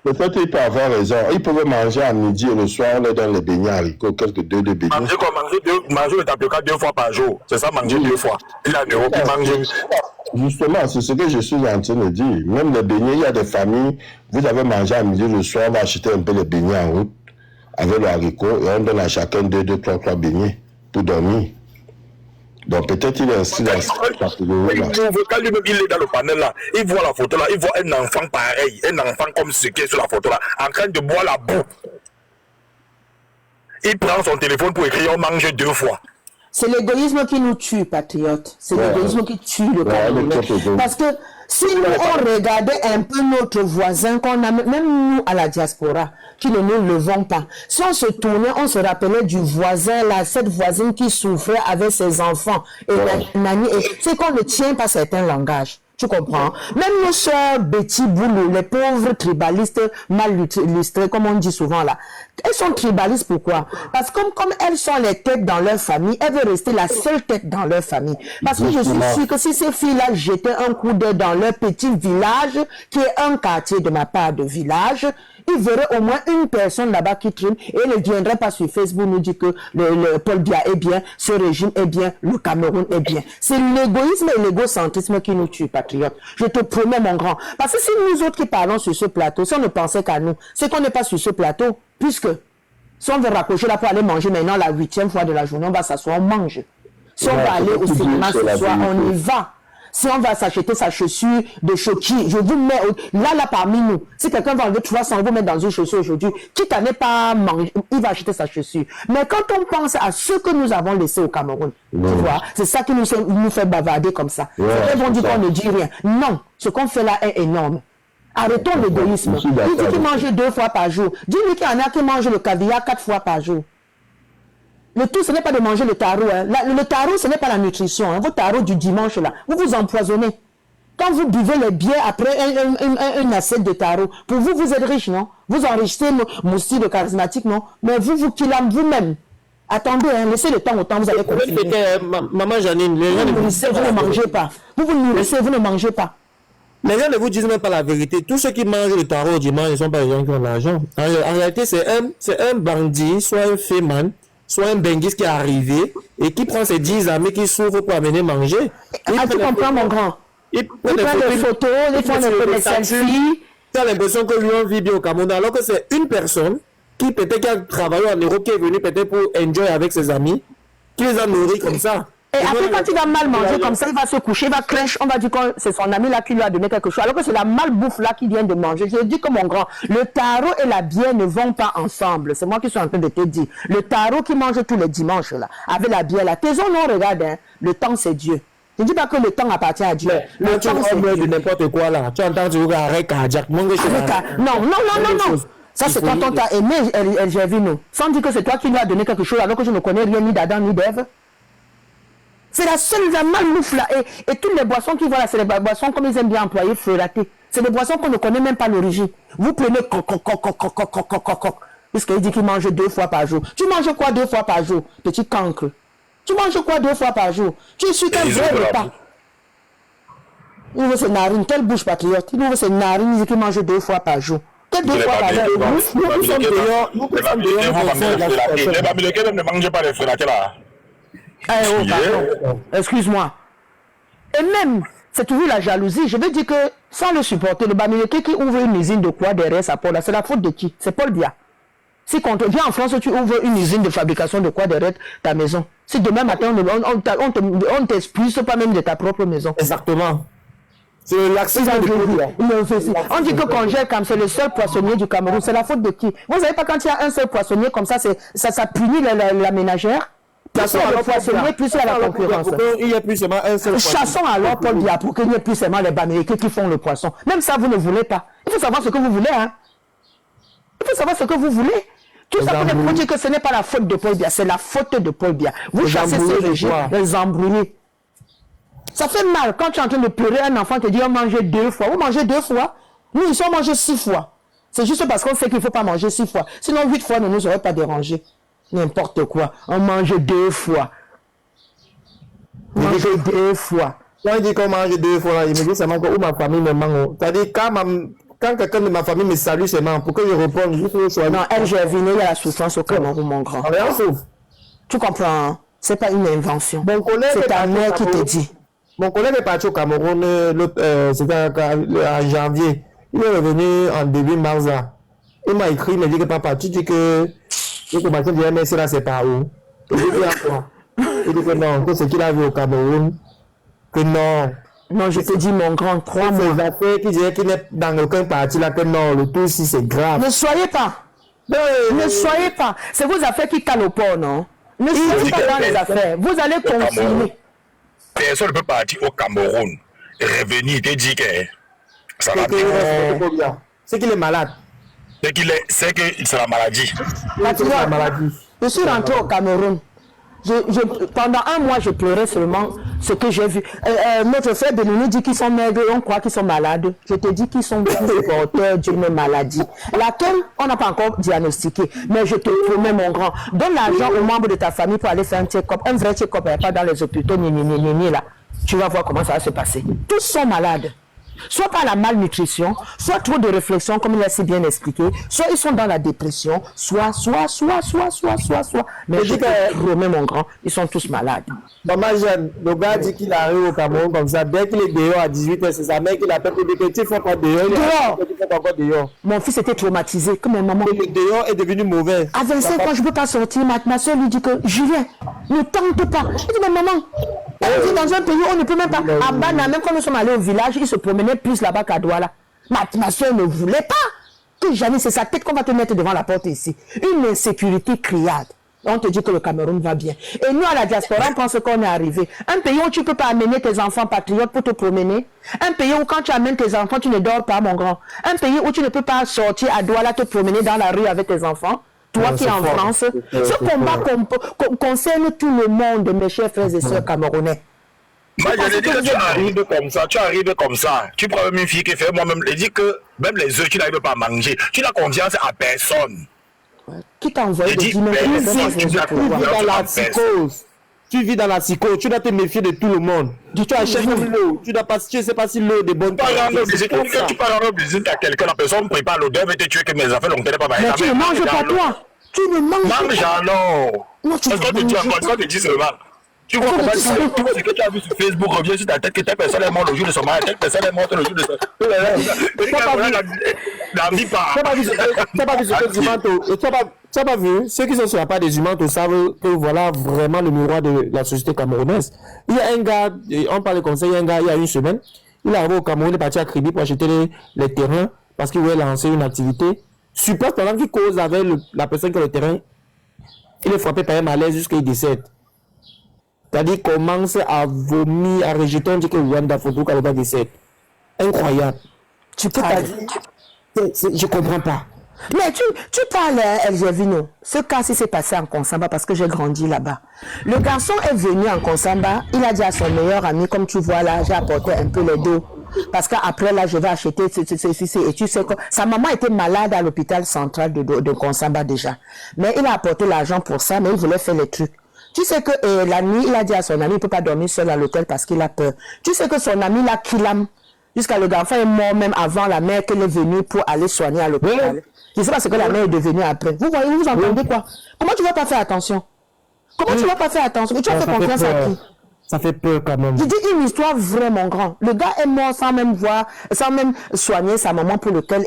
Peut-être qu'il peut avoir raison. Ils peuvent manger à midi et le soir, on est dans les beignets haricots, quelques 2 de beignets. Manger le tapioca 2 fois par jour. C'est ça, manger 2 fois. Il a en Europe, il mange. Justement, c'est ce que je suis en train de dire. Même les beignets, il y a des familles, vous avez mangé à midi, le soir, on va acheter un peu les beignets en route avec le haricot et on donne à chacun 2, 3 beignets pour dormir. Donc peut-être il est inscrit dans cette catégorie-là. Quand lui-même il est dans le panel là, il voit la photo là, il voit un enfant pareil, un enfant comme ce qui est sur la photo là, en train de boire la boue. Il prend son téléphone pour écrire on mange 2 fois. C'est l'égoïsme qui nous tue, patriotes. C'est l'égoïsme qui tue le Camerounais. Parce que si nous, on regardait un peu notre voisin, qu'on a, même nous à la diaspora, qui ne nous levons pas, si on se tournait, on se rappelait du voisin, là, cette voisine qui souffrait avec ses enfants, et c'est qu'on ne tient pas certains langages. Tu comprends? Même nos soeurs Betty Boulou, les pauvres tribalistes mal illustrés, comme on dit souvent là, elles sont tribalistes pourquoi? Parce que comme elles sont les têtes dans leur famille, elles veulent rester la seule tête dans leur famille. Parce que je suis sûre que si ces filles-là jetaient un coup d'œil dans leur petit village, qui est un quartier de ma part de village, ils verraient au moins une personne là-bas qui trime et ils ne viendraient pas sur Facebook nous dire que le Paul Biya est bien, ce régime est bien, le Cameroun est bien. C'est l'égoïsme et l'égocentrisme qui nous tuent, patriotes. Je te promets, mon grand. Parce que si nous autres qui parlons sur ce plateau, si on ne pensait qu'à nous, c'est qu'on n'est pas sur ce plateau, puisque si on veut raccrocher là pour aller manger maintenant la 8e fois de la journée, on va s'asseoir, on mange. Si on va aller au cinéma ce soir, on y va. Si on va s'acheter sa chaussure de Choki, je vous mets là parmi nous. Si quelqu'un va enlever 300 euros mettre dans une chaussure aujourd'hui, quitte à ne pas manger, il va acheter sa chaussure. Mais quand on pense à ce que nous avons laissé au Cameroun, tu vois, c'est ça qui nous fait bavarder comme ça. Ils vont dire qu'on ne dit rien. Non, ce qu'on fait là est énorme. Arrêtons l'égoïsme. Il dit qu'il mange 2 fois par jour. Dis-lui qu'il y en a qui mangent le caviar 4 fois par jour. Le tout, ce n'est pas de manger le taro. Hein. Le taro, ce n'est pas la nutrition. Hein. Vos tarots du dimanche, là, vous vous empoisonnez. Quand vous buvez les bières après une assiette de taro, pour vous, vous êtes riche, non? Vous enrichissez Moussi de charismatique, non? Mais vous kilame vous-même. Attendez, hein, laissez le temps au temps, vous allez continuer. Maman Janine, les gens vous ne mangez pas. Vous nourrissez, vous ne mangez pas. Les gens ne vous disent même pas la vérité. Tous ceux qui mangent le taro dimanche ne sont pas les gens qui ont de l'argent. En réalité, c'est un bandit, soit un féman, soit un benguis qui est arrivé et qui prend ses 10 amis qui souffrent pour amener manger. Tu comprends, mon grand? Ils prennent des photos, ils font des selfies. Tu as l'impression que lui, on vit bien au Cameroun, alors que c'est une personne qui peut-être qui a travaillé en Europe, qui est venu peut-être pour enjoy avec ses amis, qui les a nourris comme ça. Et après, quand il va mal manger comme ça, il va se coucher, il va clencher, on va dire que c'est son ami là qui lui a donné quelque chose. Alors que c'est la malbouffe là qui vient de manger. Je dis que mon grand, le taro et la bière ne vont pas ensemble. C'est moi qui suis en train de te dire. Le taro qui mange tous les dimanches là, avec la bière là. Tes non, regarde, hein, le temps c'est Dieu. Je ne dis pas que le temps appartient à Dieu. Le temps c'est de n'importe quoi là. Tu entends du arrêt cardiaque. Non. Ça c'est quand on t'a aimé, j'ai vu nous. Sans dire que c'est toi qui lui as donné quelque chose alors que je ne connais rien ni d'Adam ni d'Ève. C'est la seule malbouffe là. Et toutes les boissons qui vont là, c'est les boissons comme ils aiment bien employer, freuraté. C'est des boissons qu'on ne connaît même pas l'origine. Vous prenez puisqu'il dit qu'il mange 2 fois par jour. Tu manges quoi 2 fois par jour, petit cancre? Tu manges quoi 2 fois par jour? Tu suis un vrai repas. Il ouvre ses narines, quelle bouche patriote. Il ouvre ses narines, il dit qu'il mange 2 fois par jour. Que 2 fois par jour? Nous sommes dehors. Nous sommes dehors. Les Bamileke ne mangent pas les freuratés là. Excuse-moi. Et même, c'est toujours la jalousie. Je veux dire que sans le supporter, le Bamileke qui ouvre une usine de quoi derrière sa porte, c'est la faute de qui? C'est Paul Biya. Si quand tu viens en France, tu ouvres une usine de fabrication de quoi derrière ta maison. Si demain matin, on t'expulse pas même de ta propre maison. Exactement. C'est l'accident de On dit que Congèle, c'est le seul poissonnier du Cameroun. C'est la faute de qui? Vous savez pas quand il y a un seul poissonnier comme ça, ça punit la ménagère? Plus il y a le poissonnier, plus il y a la concurrence. Il n'y a plus seulement un seul poisson. Chassons alors Paul Biya pour qu'il n'y ait plus seulement les Bamileke qui font le poisson. Même ça, vous ne voulez pas. Il faut savoir ce que vous voulez. Hein. Il faut savoir ce que vous voulez. Tout ça pour dire que ce n'est pas la faute de Paul Biya, c'est la faute de Paul Biya. Vous chassez ce régime, les embrouillés. Ça fait mal quand tu es en train de pleurer un enfant qui dit on mange 2 fois. Vous mangez 2 fois. Nous, ici, on mange 6 fois. C'est juste parce qu'on sait qu'il ne faut pas manger 6 fois. Sinon, 8 fois ne nous aurait pas dérangé. N'importe quoi. On mange 2 fois. On mange 2 fois. Quand il dit qu'on mange 2 fois, il me dit seulement où ma famille me manque. C'est-à-dire quand quelqu'un de ma famille me salue seulement pour que je réponde, juste au soir. Non, j'ai vu, il y a la souffrance au Cameroun, mon grand. Rien souffre. Tu comprends? C'est pas une invention. C'est ta mère qui te dit. Mon collègue est parti au Cameroun, c'était en janvier. Il est revenu en début mars. Là. Il m'a écrit, il m'a dit que papa, tu dis que le combattant du MSC là, c'est par où? Il dit quoi? Il dit que non, que ce qu'il a vu au Cameroun, que non. Non, je te dis, mon grand, crois-moi. Ces affaires qui disaient qu'il n'est dans aucun parti là, que non, le tout ici c'est grave. Ne soyez pas. Ne soyez pas. C'est vos affaires qui calent au port, non? Ne soyez pas dans les affaires. Vous allez continuer. Personne ne peut partir au Cameroun. Revenir, il te dit que ça va bien. C'est qu'il est malade. C'est que c'est la maladie. Je suis rentré au Cameroun. Pendant un mois, je pleurais seulement ce que j'ai vu. Notre frère Benoît dit qu'ils sont maigres et on croit qu'ils sont malades. Je te dis qu'ils sont porteurs d'une maladie, laquelle on n'a pas encore diagnostiqué. Mais je te promets, mon grand, donne l'argent aux membres de ta famille pour aller faire un check-up. Un vrai check-up, pas dans les hôpitaux, là. Tu vas voir comment ça va se passer. Tous sont malades. Soit par la malnutrition, soit trop de réflexion, comme il a si bien expliqué, soit ils sont dans la dépression, soit. Mais je te promets, mon grand, ils sont tous malades. Maman jeune, le gars dit qu'il arrive au Cameroun comme ça, dès qu'il est dehors à 18h, c'est sa mère qui l'appelle pour dire que tu fais pas dehors. Mon fils était traumatisé, comme ma maman. Et le dehors est devenu mauvais. À 25 ans, je ne peux pas sortir. Ma soeur lui dit que Julien, ne tente pas. Je dis, mais maman, elle vit dans un pays où on ne peut même pas. À Bana, même quand nous sommes allés au village, il se promenait plus là-bas qu'à Douala. Ma soeur ne voulait pas. Que jamais, c'est sa tête qu'on va te mettre devant la porte ici. Une insécurité criarde. On te dit que le Cameroun va bien. Et nous, à la diaspora, on pense qu'on est arrivé. Un pays où tu ne peux pas amener tes enfants patriotes pour te promener. Un pays où quand tu amènes tes enfants, tu ne dors pas, mon grand. Un pays où tu ne peux pas sortir à Douala te promener dans la rue avec tes enfants. Toi qui es en France. Ce combat concerne tout le monde, mes chers frères et sœurs camerounais. Moi, je dis que tu arrives comme ça. Tu prends même une fille qui fait moi-même. Je dis que même les œufs, tu n'arrives pas à manger. Tu n'as confiance à personne. Qui t'a envoyé des emails? Tu vis dans la psychose, tu dois te méfier de tout le monde. Tu achètes l'eau, tu ne sais pas si l'eau est de bonne qualité. Tu parles en visite à quelqu'un, la personne prépare l'odeur, va te tuer que mes affaires, donc tu n'es pas mal. Mais tu ne manges pas toi. Tu ne manges pas. Mange alors. Parce qu'on te dit seulement. Tu vois ce que tu as vu sur Facebook revient sur ta tête que telle personne est morte le jour de son mariage, telle personne est morte le jour de son mariage. La vie part. Tu n'as pas vu ce que Zumanto. Tu n'as pas vu ceux qui sont sur la part des Zumanto savent que voilà vraiment le miroir de la société camerounaise. Il y a un gars, on parle comme ça, il y a un gars il y a une semaine, il est arrivé au Cameroun, il est parti à Kribi pour acheter les terrains parce qu'il voulait lancer une activité. Suppose pendant qu'il cause avec la personne qui a le terrain, il est frappé par un malaise jusqu'à il décède. C'est-à-dire qu'il commence à vomir, à rejeter, on dit que Rwanda, faut tout qu'elle va décéder. Incroyable. Tu peux pas dire. Je comprends pas. Mais tu parles, Elgevino. Ce cas-ci s'est passé en Konsamba parce que j'ai grandi là-bas. Le garçon est venu en Konsamba. Il a dit à son meilleur ami, comme tu vois là, j'ai apporté un peu les dos. Parce qu'après là, je vais acheter ceci. Et tu sais que sa maman était malade à l'hôpital central de Konsamba déjà. Mais il a apporté l'argent pour ça, mais il voulait faire les trucs. Tu sais que la nuit, il a dit à son ami, il ne peut pas dormir seul à l'hôtel parce qu'il a peur. Tu sais que son ami l'a kilam. Jusqu'à le garçon est mort même avant la mère qu'elle est venue pour aller soigner à l'hôpital. Je ne sais pas ce que la mère est devenue après. Vous voyez, vous entendez quoi? Comment tu ne vas pas faire attention? Comment tu ne vas pas faire attention? Et tu as fait confiance à qui? Ça fait peur quand même. Je dis une histoire vraiment grande. Le gars est mort sans même voir, sans même soigner sa maman pour laquelle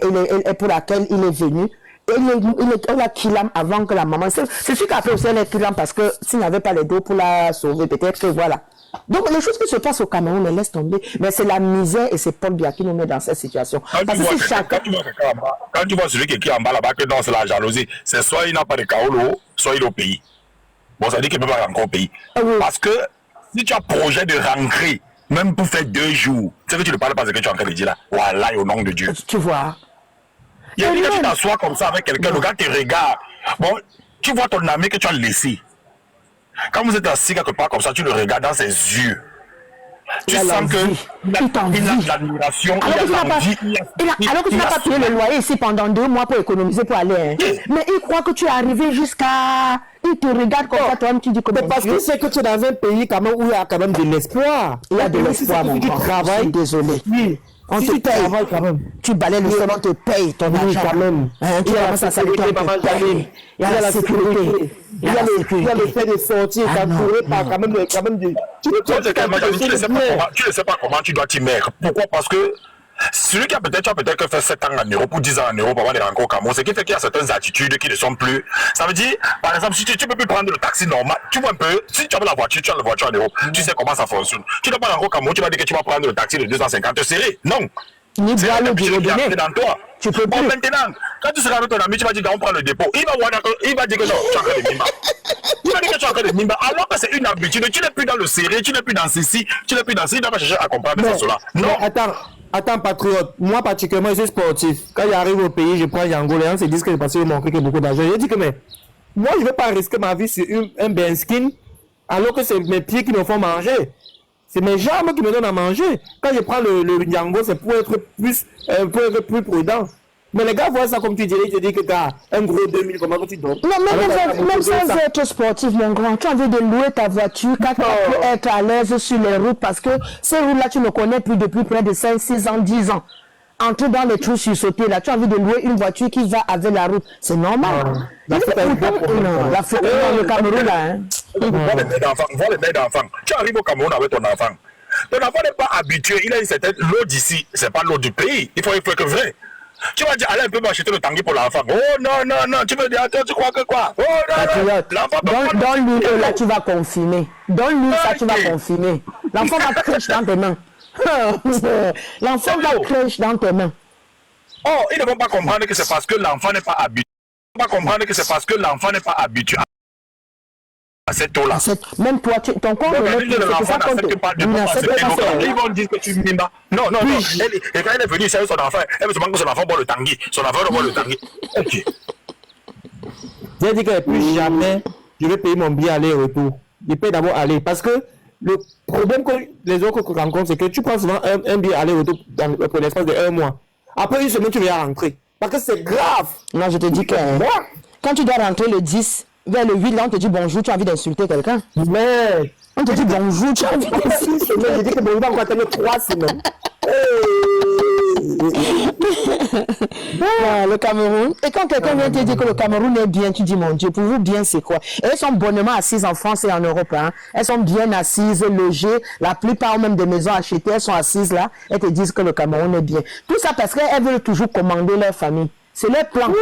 il est venu. Il a kilam avant que la maman. C'est sûr qu'après aussi elle est kilam parce que s'il n'avait pas les dos pour la sauver, peut-être que voilà. Donc les choses qui se passent au Cameroun, on laisse tomber. Mais c'est la misère et c'est Paul Biya qui nous met dans cette situation. Quand tu vois celui qui est en bas là-bas, que non, c'est la jalousie, c'est soit il n'a pas de Kaolo, soit il est au pays. Bon, ça dit qu'il ne peut pas rentrer au pays. Parce que si tu as projet de rentrer, même pour faire 2 jours, c'est que tu ne parles pas de ce que tu es en train de dire là. Voilà, au nom de Dieu. Tu vois. Il y a quelqu'un qui t'assoit comme ça avec quelqu'un, le gars te regarde. Bon, tu vois ton ami que tu as laissé. Quand vous êtes assis quelque part comme ça, tu le regardes dans ses yeux. Tu sens qu'il a de l'admiration, il a l'envie. Alors que tu n'as pas payé le loyer ici pendant 2 mois pour économiser pour aller. Mais il croit que tu es arrivé jusqu'à... Il te regarde comme ça, toi-même tu dis comment. Parce que c'est que tu es dans un pays quand même où il y a quand même de l'espoir. Il y a de l'espoir, mon grand. Travail. Désolé. Oui. On si te tu paye. travailles quand même. Tu balais le sol, on te paye ton Oui, argent. quand même. Hein, tu Il y a la commences à saluer, sécurité, on te maman paye. Janine. Il y a la sécurité. Il y a le fait de sortir, Ah, t'entourer non, par quand même du... Tu ne sais pas comment tu dois t'y mettre. Pourquoi? Parce que celui qui a peut-être que fait 7 ans en Europe ou 10 ans en Europe avant de rentrer au Cameroun, c'est qui fait qu'il y a certaines attitudes qui ne sont plus. Ça veut dire, par exemple, si tu peux plus prendre le taxi normal, tu vois un peu, si tu as la voiture, tu as la voiture en Europe, tu sais comment ça fonctionne. Tu ne dois pas rentrer au Cameroun, tu vas dire que tu vas prendre le taxi de 250 serré. Non. Ni C'est boire un l'eau habitude du qui est robinet. entrée dans toi. Tu peux Bon, plus. maintenant, quand tu seras avec ton ami, tu vas dire qu'on prend le dépôt. Il va dire que non, tu as encore des mimba. Il va dire que tu as encore des mimba. Alors que c'est une habitude. Tu n'es plus dans le serré, tu n'es plus dans ceci, tu n'es plus dans ceci. Il va pas chercher à comprendre ça, cela. Non. Attends, patriote. Moi, particulièrement, je suis sportif. Quand j'arrive au pays, je prends Yango. Les gens se disent que parce qu'ils m'ont manqué beaucoup d'argent. Je dis que, mais, moi, je ne vais pas risquer ma vie sur un benskin, alors que c'est mes pieds qui me font manger. C'est mes jambes qui me donnent à manger. Quand je prends le Yango, c'est pour être plus prudent. Mais les gars voient ça comme tu dirais, ils te disent que tu as un gros 2000, comment que tu donnes. Non, mais même sans être sportif, mon grand, tu as envie de louer ta voiture, quand tu peux être à l'aise sur les routes, parce que ces routes-là, tu ne connais plus depuis près de 5, 6 ans, 10 ans. Entrer dans les trous sursautés, là, tu as envie de louer une voiture qui va avec la route. C'est normal. L'Afrique, le Cameroun, là. Hein. Vois les mères d'enfants. Tu arrives au Cameroun avec ton enfant. Ton enfant n'est pas habitué, il a une certaine l'eau d'ici, c'est pas l'eau du pays. Il faut que vrai. Tu vas dire, allez un peu m'acheter le tanguy pour l'enfant. Oh non, tu veux dire, attends, tu crois que quoi? Oh non, Donne-lui là, tu vas confiner. Donne-lui ça, tu vas confiner. L'enfant va crèche dans tes mains. L'enfant va crèche dans tes mains. Oh, ils ne vont pas comprendre que c'est parce que l'enfant n'est pas habitué. Ils ne vont pas comprendre que c'est parce que l'enfant n'est pas habitué à cette eau-là. Même toi, ton corps c'est ça qu'on ils vont dire que tu mimbas. Non. Et quand elle est venue chercher son enfant, elle me demande que son enfant boit le tanguy. Son enfant doit boire le tanguy. Ok. J'ai dit que plus jamais je vais payer mon billet aller-retour. Je paye d'abord aller. Parce que le problème que les autres rencontrent, c'est que tu prends souvent un billet aller-retour pour l'espace de 1 mois. Après une semaine, tu viens rentrer. Parce que c'est grave. Non, je te dis que quand tu dois rentrer le 10, vers le 8, là, on te dit bonjour, tu as envie d'insulter quelqu'un. Mais on te dit bonjour, tu as envie d'insulter quelqu'un. Je dis que bonjour, on va attendre 3 semaines. Le Cameroun. Et quand quelqu'un vient te dire que le Cameroun est bien, tu dis mon Dieu, pour vous bien c'est quoi? Et elles sont bonnement assises en France et en Europe. Hein. Elles sont bien assises, logées. La plupart même des maisons achetées, elles sont assises là. Elles te disent que le Cameroun est bien. Tout ça parce qu'elles veulent toujours commander leur famille. C'est leur plan.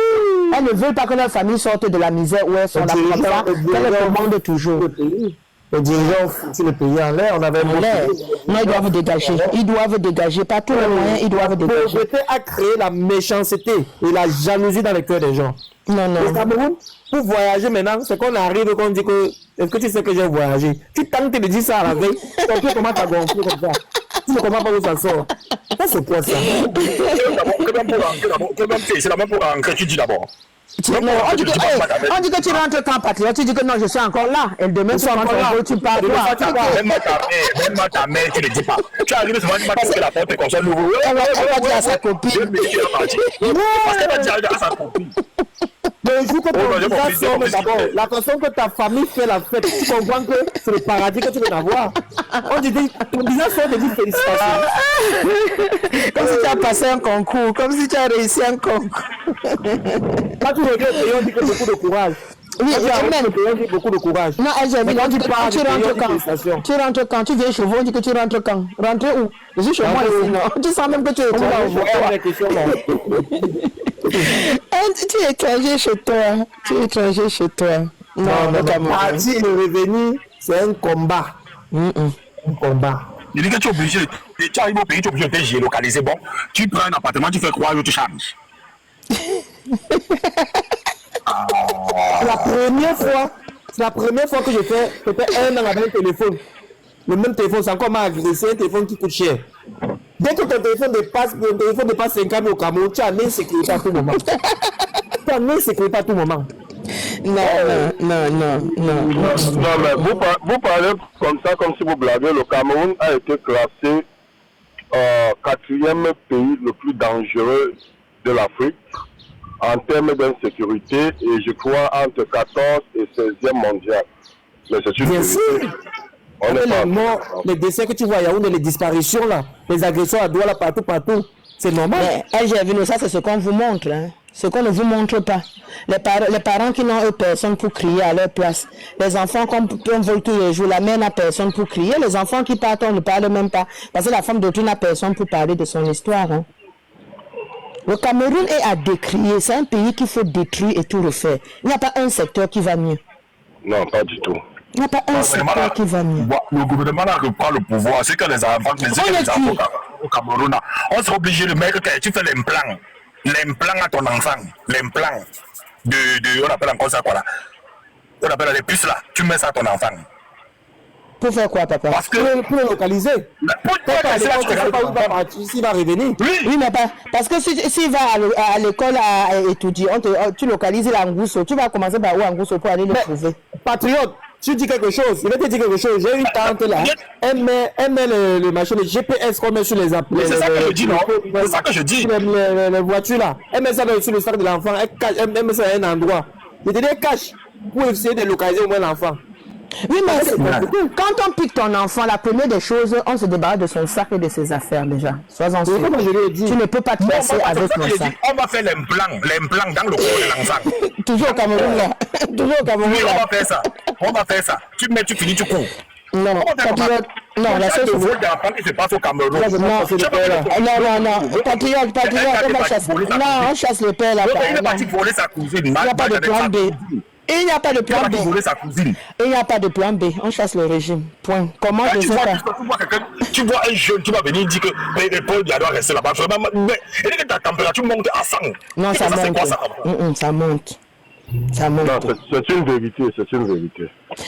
Elles ne veulent pas que leur famille sorte de la misère où elles sont là comme ça. Elles commandent toujours. Les dirigeants foutent le pays en l'air, on avait en l'air. Non, ils doivent dégager. Ils doivent dégager. Par tous les moyens, ils doivent dégager. La pauvreté a créé la méchanceté et la jalousie dans les cœurs des gens. Non. Au Cameroun, pour voyager maintenant, c'est qu'on arrive et qu'on dit que est-ce que tu sais que j'ai voyagé? Tu tentes de dire ça à la veille, tu sais comment t'as gonflé comme ça. Tu ne comprends pas où ça sort. Ça, c'est quoi ça? C'est d'abord pour rentrer, tu dis d'abord. Non, on dit que tu rentres quand patriote, tu dis que non, je suis encore là. Elle demain, tu rentres là, tu pars. Même ta mère, tu ne dis pas. Tu arrives souvent, tu vas casser la porte comme ça, elle va dire à sa copine. Parce qu'elle va dire à sa copine. Le jour que ton visage sort d'abord, la façon que ta famille fait la fête, tu comprends que c'est le paradis que tu veux avoir. On dit, ton visage sort de dire félicitations. Comme si tu as passé un concours, comme si tu as réussi un concours. Quand tu regardes, on dit que beaucoup de courage. Oui, même. Beaucoup de courage. Non, elle quand tu rentres quand? Tu rentres quand? Tu viens chez vous, on dit que tu rentres quand? Rentrer où? Je suis chez moi ici, non? Tu sens même que tu es tu es étranger chez toi. Tu es étranger chez toi. Non, partir et revenir, c'est un combat. Un combat. Il dit que tu es obligé, tu arrives au pays, tu es obligé de te géolocaliser. Bon, tu prends un appartement, tu fais quoi, tu changes. C'est la première fois que je fais peut-être 1 an avec un téléphone. Le même téléphone, c'est encore mal agressé, un téléphone qui coûte cher. Dès que ton téléphone dépasse 5 ans au Cameroun, tu as l'insécurité à tout moment. Tu as l'insécurité à tout moment. Non. Non, mais vous parlez comme ça, comme si vous blaguez. Le Cameroun a été classé 4e pays le plus dangereux de l'Afrique en termes d'insécurité et je crois entre 14 et 16e mondial. Mais c'est une vérité. On est Après les pas- morts, les décès que tu vois à Yaoundé, les disparitions là, les agressions à Douala partout, c'est normal. Mais LGV, ça c'est ce qu'on vous montre, hein. Ce qu'on ne vous montre pas. Les parents qui n'ont eu personne pour crier à leur place. Les enfants qu'on vole tous les jours, la mère n'a personne pour crier. Les enfants qui partent, on ne parle même pas. Parce que la femme d'autrui n'a personne pour parler de son histoire. Hein. Le Cameroun est à décrier. C'est un pays qu'il faut détruire et tout refaire. Il n'y a pas un secteur qui va mieux. Non, pas du tout. Il n'y a pas un secteur qui va mieux. Le gouvernement reprend le pouvoir. C'est que les enfants, au Cameroun, on sera obligé de mettre que tu fais l'implant à ton enfant, l'implant on appelle encore ça quoi là, on appelle les puces là, tu mets ça à ton enfant. Pour faire quoi, papa? Parce que Pour le localiser. S'il va revenir. Oui, mais pas. Parce que s'il va à l'école à étudier, tu localises l'Angousso, tu vas commencer par où Angousso pour aller le trouver. Patriote, tu dis quelque chose, il va te dire quelque chose. J'ai une tante là, elle met le machin, le GPS qu'on met sur les appels. c'est ça que je dis, non? C'est ça que je dis. Les voitures là, elle met ça sur le sac de l'enfant, elle met ça à un endroit. Je te dis, elle cache pour essayer de localiser au moins l'enfant. Oui, mais quand on pique ton enfant, la première des choses, on se débarrasse de son sac et de ses affaires déjà. Sois-en sûr. Comme je lui ai dit. Tu ne peux pas te passer avec ton sac. On va faire l'implant dans le corps de l'enfant. Toujours au Cameroun là. Toujours au Cameroun Oui, là. on va faire ça. Tu mets, tu finis, tu cours. Non, patriote. Non, la seule chose. Qui se passe au Cameroun. Non. Patriote, on va chasser. Non, on chasse le père là. Il est parti voler sa cousine. Il n'y a pas de plan B. Il n'y a pas de plan B. Il n'y a pas de plan B. On chasse le régime. Point. Comment je sais pas. Tu vois un jeune qui va venir dire que Paul doit rester là-bas. Mais et que ta température monte à 100. Non, ça monte. Ça monte. Ça monte. Non, c'est une vérité,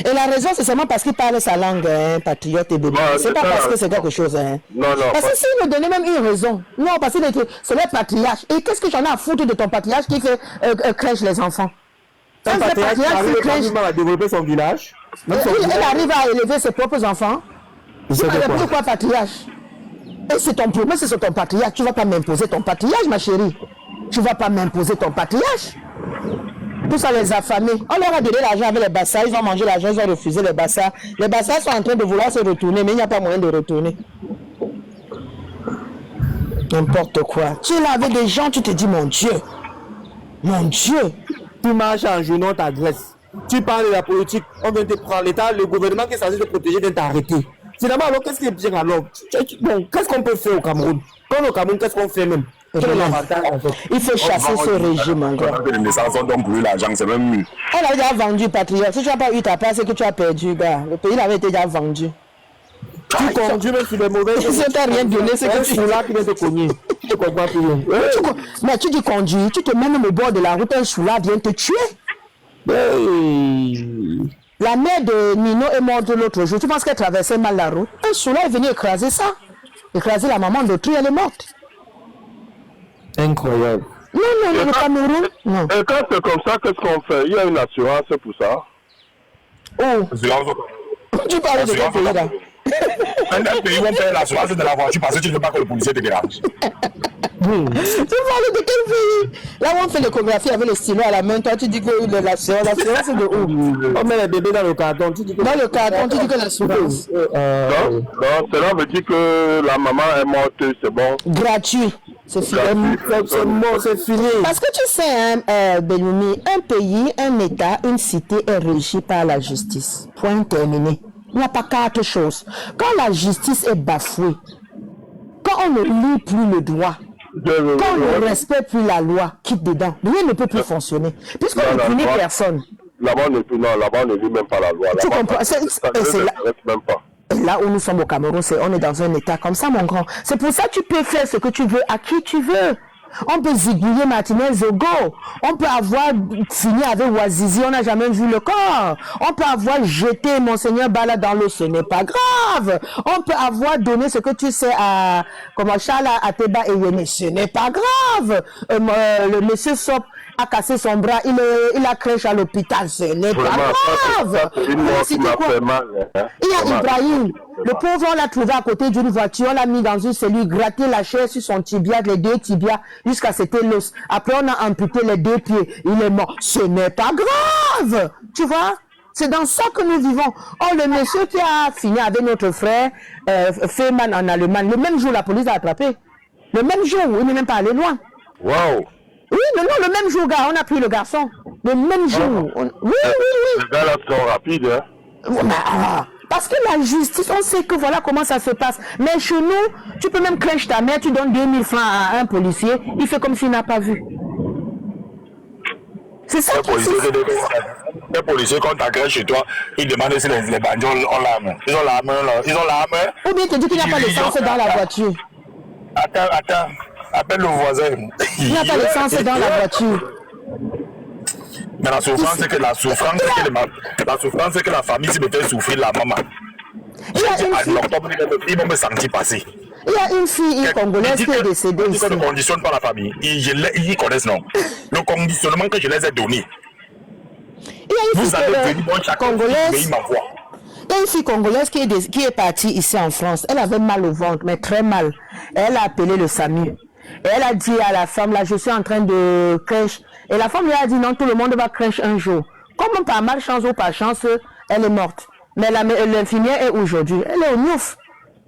Et la raison, c'est seulement parce qu'il parle sa langue, hein, patriote et bébé. C'est pas parce que c'est quelque chose. Hein. Non. Parce que s'il me donnait même une raison. Non, parce que c'est le patriarche. Et qu'est-ce que j'en ai à foutre de ton patriarche qui fait crèche les enfants? Ton patriarche arrive à développer son village. Il arrive à élever ses propres enfants. Pourquoi patriarche? Et c'est ton problème, c'est sur ton patriarche. Tu ne vas pas m'imposer ton patriarche, ma chérie. Tu ne vas pas m'imposer ton patriarche. Tout ça les affamés. On leur a donné l'argent avec les bassards. Ils ont mangé l'argent, ils ont refusé les bassards. Les bassards sont en train de vouloir se retourner, mais il n'y a pas moyen de retourner. N'importe quoi. Tu es là avec des gens, tu te dis, mon Dieu. Tu marches en journée, on t'agresse. Tu parles de la politique, on vient te prendre l'État, le gouvernement qui est censé te protéger vient t'arrêter. Finalement, alors qu'est-ce qui est bien alors? Bon, qu'est-ce qu'on peut faire au Cameroun? Comme au Cameroun, qu'est-ce qu'on fait même? Quel est l'avantage en fait? Il faut chasser ce régime encore. On a déjà vendu, patriote. Si tu n'as pas eu ta place, c'est que tu as perdu, gars. Le pays avait été déjà vendu. Tu conduis même sur les mauvais. Si tu n'as rien donné, c'est que tu es là qui vient te cogner. Tu comprends plus rien. Mais tu dis conduire, tu te mets même au bord de la route, un choula vient te tuer. La mère de Nino est morte l'autre jour. Tu penses qu'elle traversait mal la route? Un choula est venu écraser ça. Écraser la maman d'autrui, elle est morte. Incroyable. Non, le Cameroun. Non. Et quand c'est comme ça, qu'est-ce qu'on fait? Il y a une assurance pour ça. Oh. Tu parles de quel pays là? Un pays où on fait l'assurance de la voiture parce que tu ne veux pas que le policier te dérange. Tu parles de quel pays? Là où on fait l'échographie avec le stylo à la main, toi tu dis que l'assurance c'est de où? On met les bébés dans le carton, tu dis que... Dans le carton, tu dis que l'assurance. Donc, cela veut dire que la maman est morte, c'est bon. Gratuit. C'est fini. C'est fini. Parce que tu sais, Belumi, un pays, un État, une cité est régi par la justice. Point terminé. Il n'y a pas quatre choses. Quand la justice est bafouée, quand on ne lit plus le droit, quand on ne respecte plus la loi, quitte dedans, rien ne peut plus fonctionner. Puisqu'on ne punit personne. Là-bas, on ne lit même pas la loi. Tu comprends? Même pas. Là où nous sommes au Cameroun, on est dans un état comme ça, mon grand. C'est pour ça que tu peux faire ce que tu veux, à qui tu veux. On peut zigouiller Martinez Zogo. On peut avoir fini avec Ouazizi, on n'a jamais vu le corps. On peut avoir jeté Monseigneur Bala dans l'eau, ce n'est pas grave. On peut avoir donné ce que tu sais à Charles Ateba et Yéné, ce n'est pas grave. Le monsieur Sop a cassé son bras, il a crèche à l'hôpital, ce n'est pas grave. Il y a Ibrahim, le pauvre, on l'a trouvé à côté d'une voiture, on l'a mis dans une cellule, gratté la chair sur son tibia, les deux tibias, jusqu'à c'était l'os. Après, on a amputé les deux pieds, il est mort. Ce n'est pas grave, tu vois. C'est dans ça que nous vivons. Oh, le monsieur qui a fini avec notre frère Feynman en Allemagne, le même jour, la police l'a attrapé. Le même jour, il n'est même pas allé loin. Waouh! Oui, non, le même jour, gars, on a pris le garçon. Le même jour. Oui. Les gars là sont rapides, hein? Parce que la justice, on sait que voilà comment ça se passe. Mais chez nous, tu peux même crèche ta mère, tu donnes 2000 francs à un policier, il fait comme s'il n'a pas vu. C'est ça qui les policiers, quand tu crèche chez toi, ils demandent si les bandits ont l'arme. Ils ont l'arme. Ou bien tu dis qu'il n'y a pas d'essence dans la voiture. Attends. Appelle le voisin. Il n'y a pas d'essence dans la voiture. Mais la souffrance, c'est que la famille me fait souffrir la maman. Il y a une fille. Ils vont me sentir passer. Il y a une fille congolaise qui est décédée ici. Ils ne conditionnent pas la famille. Ils connaissent, non. Le conditionnement que je les ai donné. Il y a une fille congolaise. Il y a une fille congolaise qui est partie ici en France. Elle avait mal au ventre, mais très mal. Elle a appelé le SAMU. Et elle a dit à la femme, là, je suis en train de crèche. Et la femme lui a dit, non, tout le monde va crèche un jour. Comme par malchance ou par chance, elle est morte. Mais l'infirmière est aujourd'hui. Elle est au Niouf.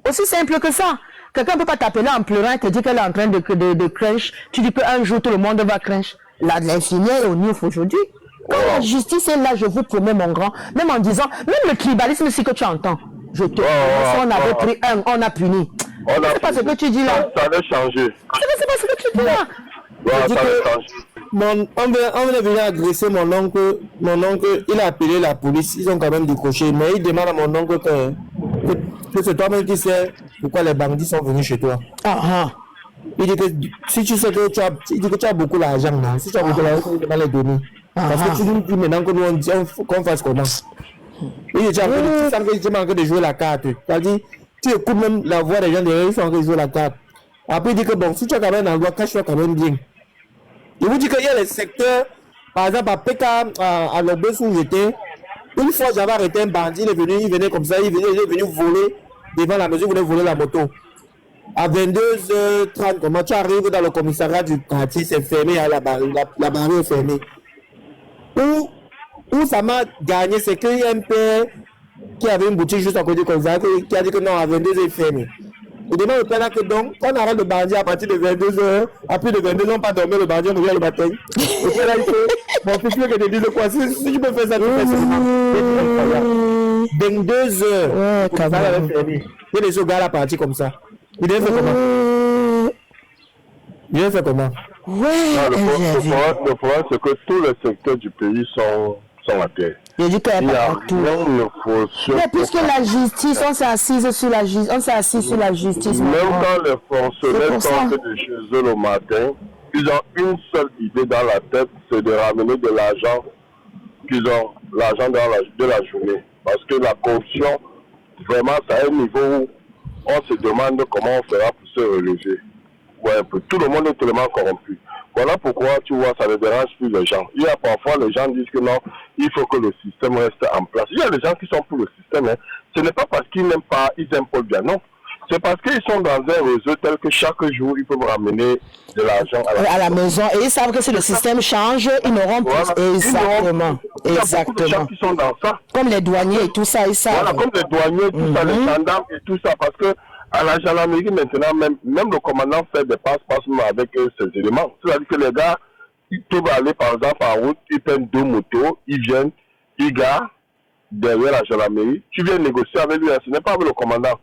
Aussi simple que ça. Quelqu'un ne peut pas t'appeler en pleurant et te dire qu'elle est en train de crèche. Tu dis qu'un jour, tout le monde va crèche. L'infirmière est au Niouf aujourd'hui. Quand la justice est là, je vous promets, mon grand, même en disant, même le tribalisme, c'est que tu entends. Je te on avait pris on a puni. C'est pas ce que tu dis là. Ça avait changé. C'est pas ce que tu dis là. Ça avait changé. On venait venir agresser mon oncle, il a appelé la police, ils ont quand même décroché, mais il demande à mon oncle que c'est toi-même qui sais pourquoi les bandits sont venus chez toi. Il dit que si tu sais que tu as beaucoup d'argent, si tu as beaucoup d'argent, tu vas les donner. Parce que tu nous dis maintenant que nous on dit qu'on fasse comment. Il dit tu sens que tu manques de jouer la carte. C'est-à-dire, tu écoutes même la voix des gens derrière, ils sont en train de jouer la carte. Après il dit que bon, si tu as quand même un endroit, cache-toi quand même bien. Il vous dit qu'il y a les secteurs, par exemple à PK, à l'Obès où j'étais, une fois j'avais arrêté un bandit, il venait comme ça, il est venu voler devant la maison, il voulait voler la moto. À 22h30, comment tu arrives dans le commissariat du quartier, c'est fermé, la barrière est fermée. Où ça m'a gagné, c'est qu'il y a un père qui avait une boutique juste à côté comme ça, qui a dit que non, à 22h, il est fermé. Il demande au père que donc, quand on arrête le bandit à partir de 22h, à plus de 22h, on pas dormir le bandit, on revient le matin. Et puis là, il fait, mon fils, que te dis de quoi, si tu peux faire ça, tu fais seulement. 22h, ça va fermer. Il y a des gars à la partie comme ça. Il devait faire comment? Il devait faire comment? Le problème, c'est que tous les secteurs du pays sont à terre. Il dit qu'il n'y a pas tout. Mais puisque la justice, on s'est assis sur la justice. Même quand les fonctionnaires sortent de chez eux le matin, ils ont une seule idée dans la tête, c'est de ramener de l'argent l'argent de la journée. Parce que la corruption, vraiment, c'est à un niveau où on se demande comment on fera pour se relever. Ouais, tout le monde est tellement corrompu. Voilà pourquoi, tu vois, ça ne dérange plus les gens. Il y a parfois, les gens disent que non, il faut que le système reste en place. Il y a des gens qui sont pour le système. Hein. Ce n'est pas parce qu'ils n'aiment pas, ils aiment pas bien, non. C'est parce qu'ils sont dans un réseau tel que chaque jour, ils peuvent ramener de l'argent à la maison. Et ils savent que si le système change, ils n'auront plus. Voilà. Exactement. Il y a beaucoup de gens qui sont dans ça. Comme les douaniers et tout ça, ils savent. Voilà, comme les douaniers, tout ça, les gendarmes et tout ça. Parce que à la gendarmerie, maintenant, même le commandant fait des passe-passe avec ces éléments. C'est-à-dire que les gars, ils peuvent aller par exemple en route, ils prennent 2 motos, ils viennent, ils garent derrière la gendarmerie. Tu viens négocier avec lui, ce n'est pas avec le commandant.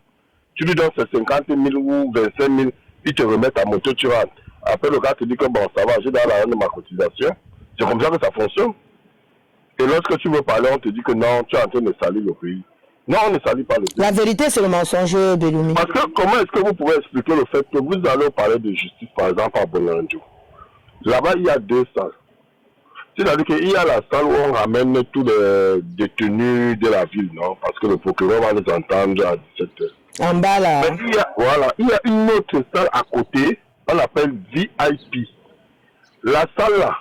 Tu lui donnes ces 50 000 ou 25 000, il te remet ta moto, tu rentres. Après, le gars te dit que bon, ça va, j'ai dans la rente de ma cotisation. C'est comme ça que ça fonctionne. Et lorsque tu veux parler, on te dit que non, tu es en train de salir le pays. Non, on ne salit pas le pays. La vérité, c'est le mensonge, Belloumi. Parce que comment est-ce que vous pouvez expliquer le fait que vous allez parler de justice, par exemple, à Bonanjo? Là-bas, il y a 2 salles. C'est-à-dire qu'il y a la salle où on ramène tous les détenus de la ville, non? Parce que le procureur va nous entendre à 17h. En bas, là. Mais il y a une autre salle à côté, on l'appelle VIP. La salle, là,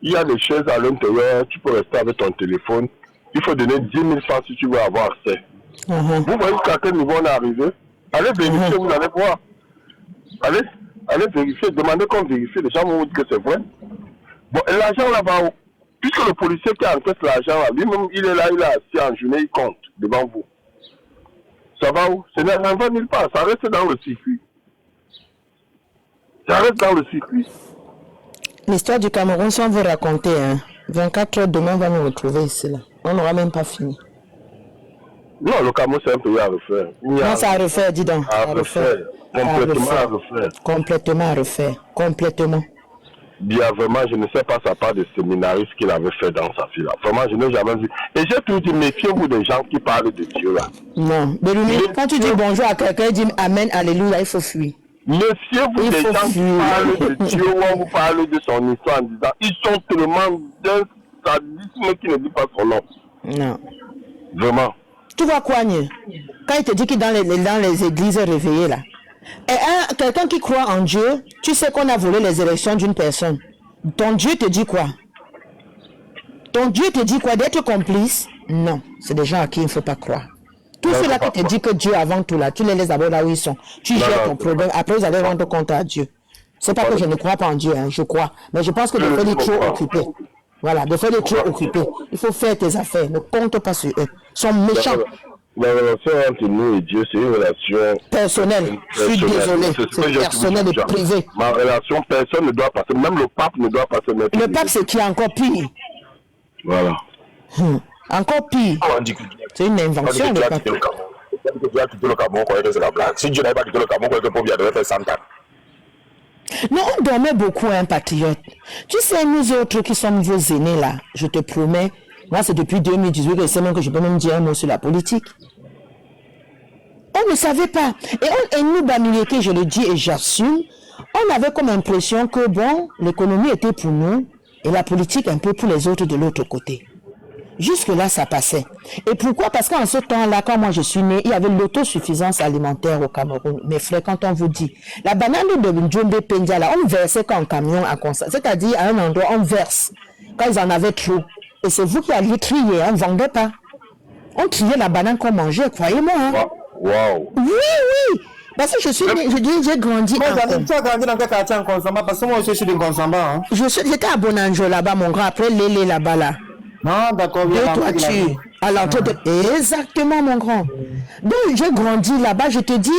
il y a des chaises à l'intérieur, tu peux rester avec ton téléphone. Il faut donner 10 000 francs si tu veux avoir accès. Vous voyez jusqu'à quel niveau on est arrivé? Allez vérifier, vous allez voir. Allez vérifier, demandez qu'on vérifie, les gens vont vous dire que c'est vrai. Bon, et l'argent là-bas, Puisque le policier qui encaisse l'argent, lui-même, il est là, il est assis en journée, il compte devant vous. Ça va où? Ça n'en va nulle part, ça reste dans le circuit. Ça reste dans le circuit. L'histoire du Cameroun, si on veut raconter, 24 heures demain, on va nous retrouver ici. Là. On n'aura même pas fini. Non, le Cameroun, c'est un pays à refaire. Non, ça a refaire, dis donc. À refaire. Complètement à refaire. Complètement à refaire. Complètement. Bien, vraiment, je ne sais pas sa part de séminariste qu'il avait fait dans sa vie là. Vraiment, je n'ai jamais vu. Et j'ai toujours dit, méfiez-vous des gens qui parlent de Dieu là. Non, Belumi, quand tu dis bonjour à quelqu'un, dis Amen, Alléluia, il faut fuir. Méfiez-vous des gens qui parlent de Dieu ou on vous parle de son histoire en disant, ils sont tellement d'un sadisme qui ne dit pas son nom. Non. Vraiment. Tu vois quoi, Niel? Quand il te dit que dans les églises réveillées là, et quelqu'un qui croit en Dieu, tu sais qu'on a volé les élections d'une personne. Ton Dieu te dit quoi? Ton Dieu te dit quoi? D'être complice? Non, c'est des gens à qui il ne faut pas croire. Tous ceux-là qui te disent que Dieu avant tout là, tu les laisses d'abord là où ils sont. Tu gères ton problème, après vous allez rendre compte à Dieu. C'est pas que je ne crois pas en Dieu, hein, je crois. Mais je pense que de faire des trop occupés. Voilà, de faire des trop occupés. Il faut faire tes affaires, ne compte pas sur eux. Ils sont méchants. La relation entre nous et Dieu, c'est une relation personnelle. Je suis désolé, c'est personnel et privé. Ma relation, personne ne doit passer, même le pape ne doit pas se mettre. Le pape, c'est qui est encore pire. Voilà. Encore pire. C'est une invention. Tu as quitté le Cameroun, c'est la blague. Si Dieu n'avait pas quitté le Cameroun, quelqu'un peut devait faire 100 ans. Non, on dormait beaucoup, un patriote. Tu sais, nous autres qui sommes vos aînés là, je te promets, moi c'est depuis 2018 que c'est même que je peux même dire un mot sur la politique. On ne savait pas. Et nous, Bamileke, je le dis et j'assume, on avait comme impression que bon, l'économie était pour nous et la politique un peu pour les autres de l'autre côté. Jusque-là, ça passait. Et pourquoi? Parce qu'en ce temps-là, quand moi je suis né, il y avait l'autosuffisance alimentaire au Cameroun. Mes frères, quand on vous dit, la banane de Ndjombe Pendia, là, on versait qu'en camion à Constant. C'est-à-dire, à un endroit, on verse. Quand ils en avaient trop. Et c'est vous qui alliez trier, on ne vendait pas. On triait la banane qu'on mangeait, croyez-moi. Hein. Wow. Oui. Parce que je suis né, j'ai grandi. Tu as grandi dans quel quartier en Consamba? Parce que moi aussi, je suis de Consamba. Hein. J'étais à Bonanjo là-bas, mon grand, après Lélé là-bas là. Non, d'accord. Deux toitures. À l'entrée de... Exactement, mon grand. Donc, j'ai grandi là-bas, je te dis,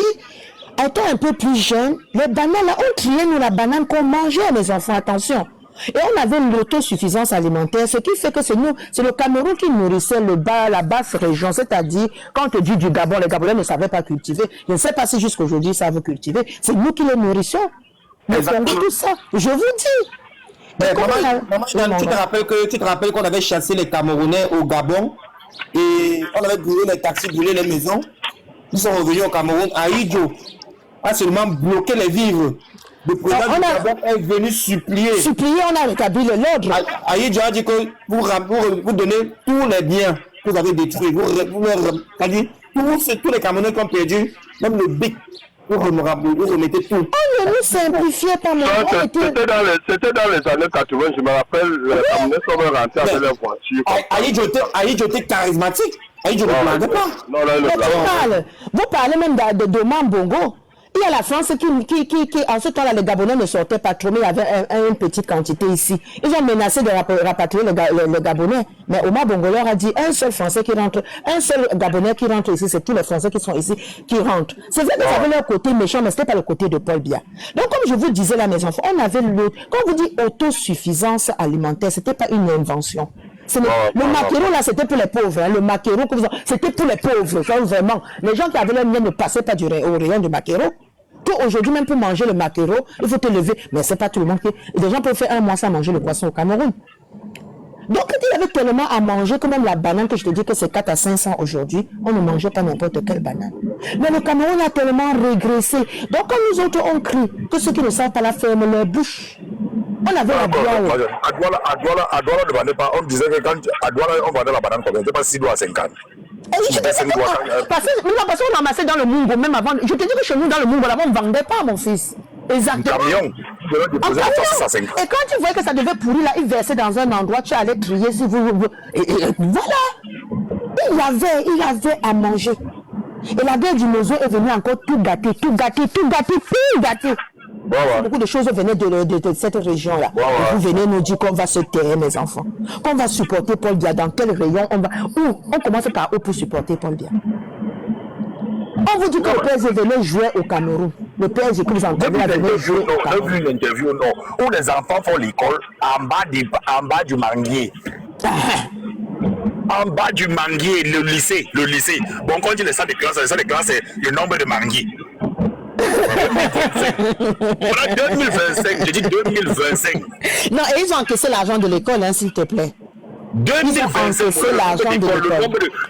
étant un peu plus jeune, les bananes, là, on triait nous la banane qu'on mangeait, les enfants, attention. Et on avait l'autosuffisance alimentaire, ce qui fait que c'est nous, c'est le Cameroun qui nourrissait la basse région, c'est-à-dire, quand on te dit du Gabon, les Gabonais ne savaient pas cultiver. Je ne sais pas si jusqu'à aujourd'hui ils savent cultiver. C'est nous qui les nourrissons. Mais tout ça, je vous dis. Mais maman, tu te rappelles qu'on avait chassé les Camerounais au Gabon et on avait brûlé les taxis, brûlé les maisons. Ils sont revenus au Cameroun à Idjo, a seulement bloqué les vivres. Le président du Gabon est venu supplier. On a rétabli l'ordre. Idjo a dit que vous donnez tous les biens que vous avez détruits. Tous les Camerounais qui ont perdu, même le BIC. Vous remettez tout. On ne nous simplifiait pas, mon C'était dans les années 80, je me rappelle, les Camerounais sont rentrés avec leur voiture. Aïdjo était charismatique. Aïdjo ne parlait pas. Non, vous parlez même de Mambongo. Il y a la France qui en ce temps-là, les Gabonais ne sortaient pas trop, mais il y avait une petite quantité ici. Ils ont menacé de rapatrier les Gabonais. Mais Omar Bongo leur a dit, un seul Français qui rentre, un seul Gabonais qui rentre ici, c'est tous les Français qui sont ici, qui rentrent. C'est vrai que ça avait leur côté méchant, mais ce n'était pas le côté de Paul Biya. Donc, comme je vous disais là, mes enfants, on avait l'autre. Quand on vous dit autosuffisance alimentaire, ce n'était pas une invention. Le maquereau là, c'était pour les pauvres. Hein. Le maquereau, c'était pour les pauvres. Genre, vraiment. Les gens qui avaient le mien ne passaient pas au rayon du maquereau. Aujourd'hui, même pour manger le maquereau, il faut te lever. Mais ce n'est pas tout le monde qui... Les gens peuvent faire un mois sans manger le poisson au Cameroun. Donc, il y avait tellement à manger que même la banane, que je te dis que c'est 4 à 500 aujourd'hui, on ne mangeait pas n'importe quelle banane. Mais le Cameroun a tellement régressé. Donc, quand nous autres, on crie que ceux qui ne savent pas la ferment leur bouche. On avait la bière. À Douala ne vendait pas. On disait que quand à Douala, on vendait la banane combien? C'était pas 6 doigts à 50. Parce qu'on ramassait dans le Mungo, même avant. Je te dis que chez nous, dans le Mungo, là-bas, on ne vendait pas, mon fils. Exactement. Camion. Et quand tu voyais que ça devait pourrir, là, ils versaient dans un endroit, tu allais trier si vous. Et voilà. Il y avait à manger. Et la guerre du Mozo est venue encore tout gâter. ouais. Beaucoup de choses venaient de cette région-là. Ouais. Et vous venez nous dire qu'on va se taire, mes enfants. Qu'on va supporter Paul Biya. Dans quel rayon on va... Où? On commence par où pour supporter Paul Biya? On vous dit que le PSG venait jouer au Cameroun. Le PSG que vous entendez là venait jouer au Cameroun. J'ai vu une interview, non, où les enfants font l'école en bas du manguier. En bas du manguier, le lycée. Bon, quand on dit les salles de classe, c'est le nombre de manguiers. Voilà 2025, je dis 2025. Non, et ils ont encaissé l'argent de l'école, hein, s'il te plaît. 2025, c'est l'argent de l'école.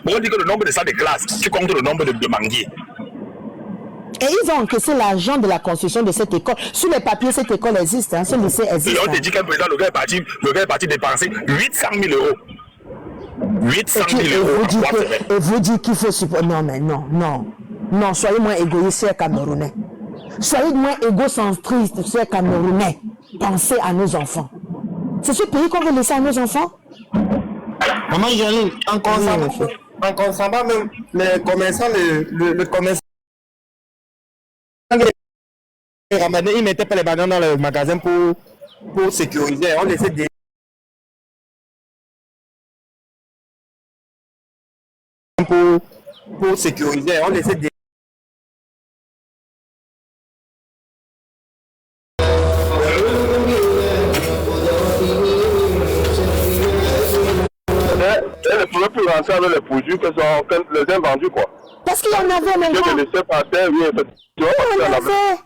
On dit que le nombre de salles de classe, tu comptes le nombre de manguiers. Et ils ont encaissé l'argent de la construction de cette école. Sur les papiers, cette école existe, hein, ce lycée existe. Et on te dit qu'un président, le gars est parti dépenser 800 000 euros. 800 000 euros. Et vous dites qu'il faut supporter. Non, mais non. Non, soyez moins égoïstes, chers Camerounais. Soyez moins égocentristes, chers Camerounais. Pensez à nos enfants. C'est ce pays qu'on veut laisser à nos enfants? Maman Janine, en consommant même les commerçants, le commerçant, ils mettaient pas les bananes dans le magasin pour sécuriser. On laissait des... Pour sécuriser, on laissait des... Elle ne pouvait plus rentrer avec les produits que les uns vendus, quoi. Parce qu'il y en avait même. Je les laissais par terre, oui, effectivement. Il y en avait.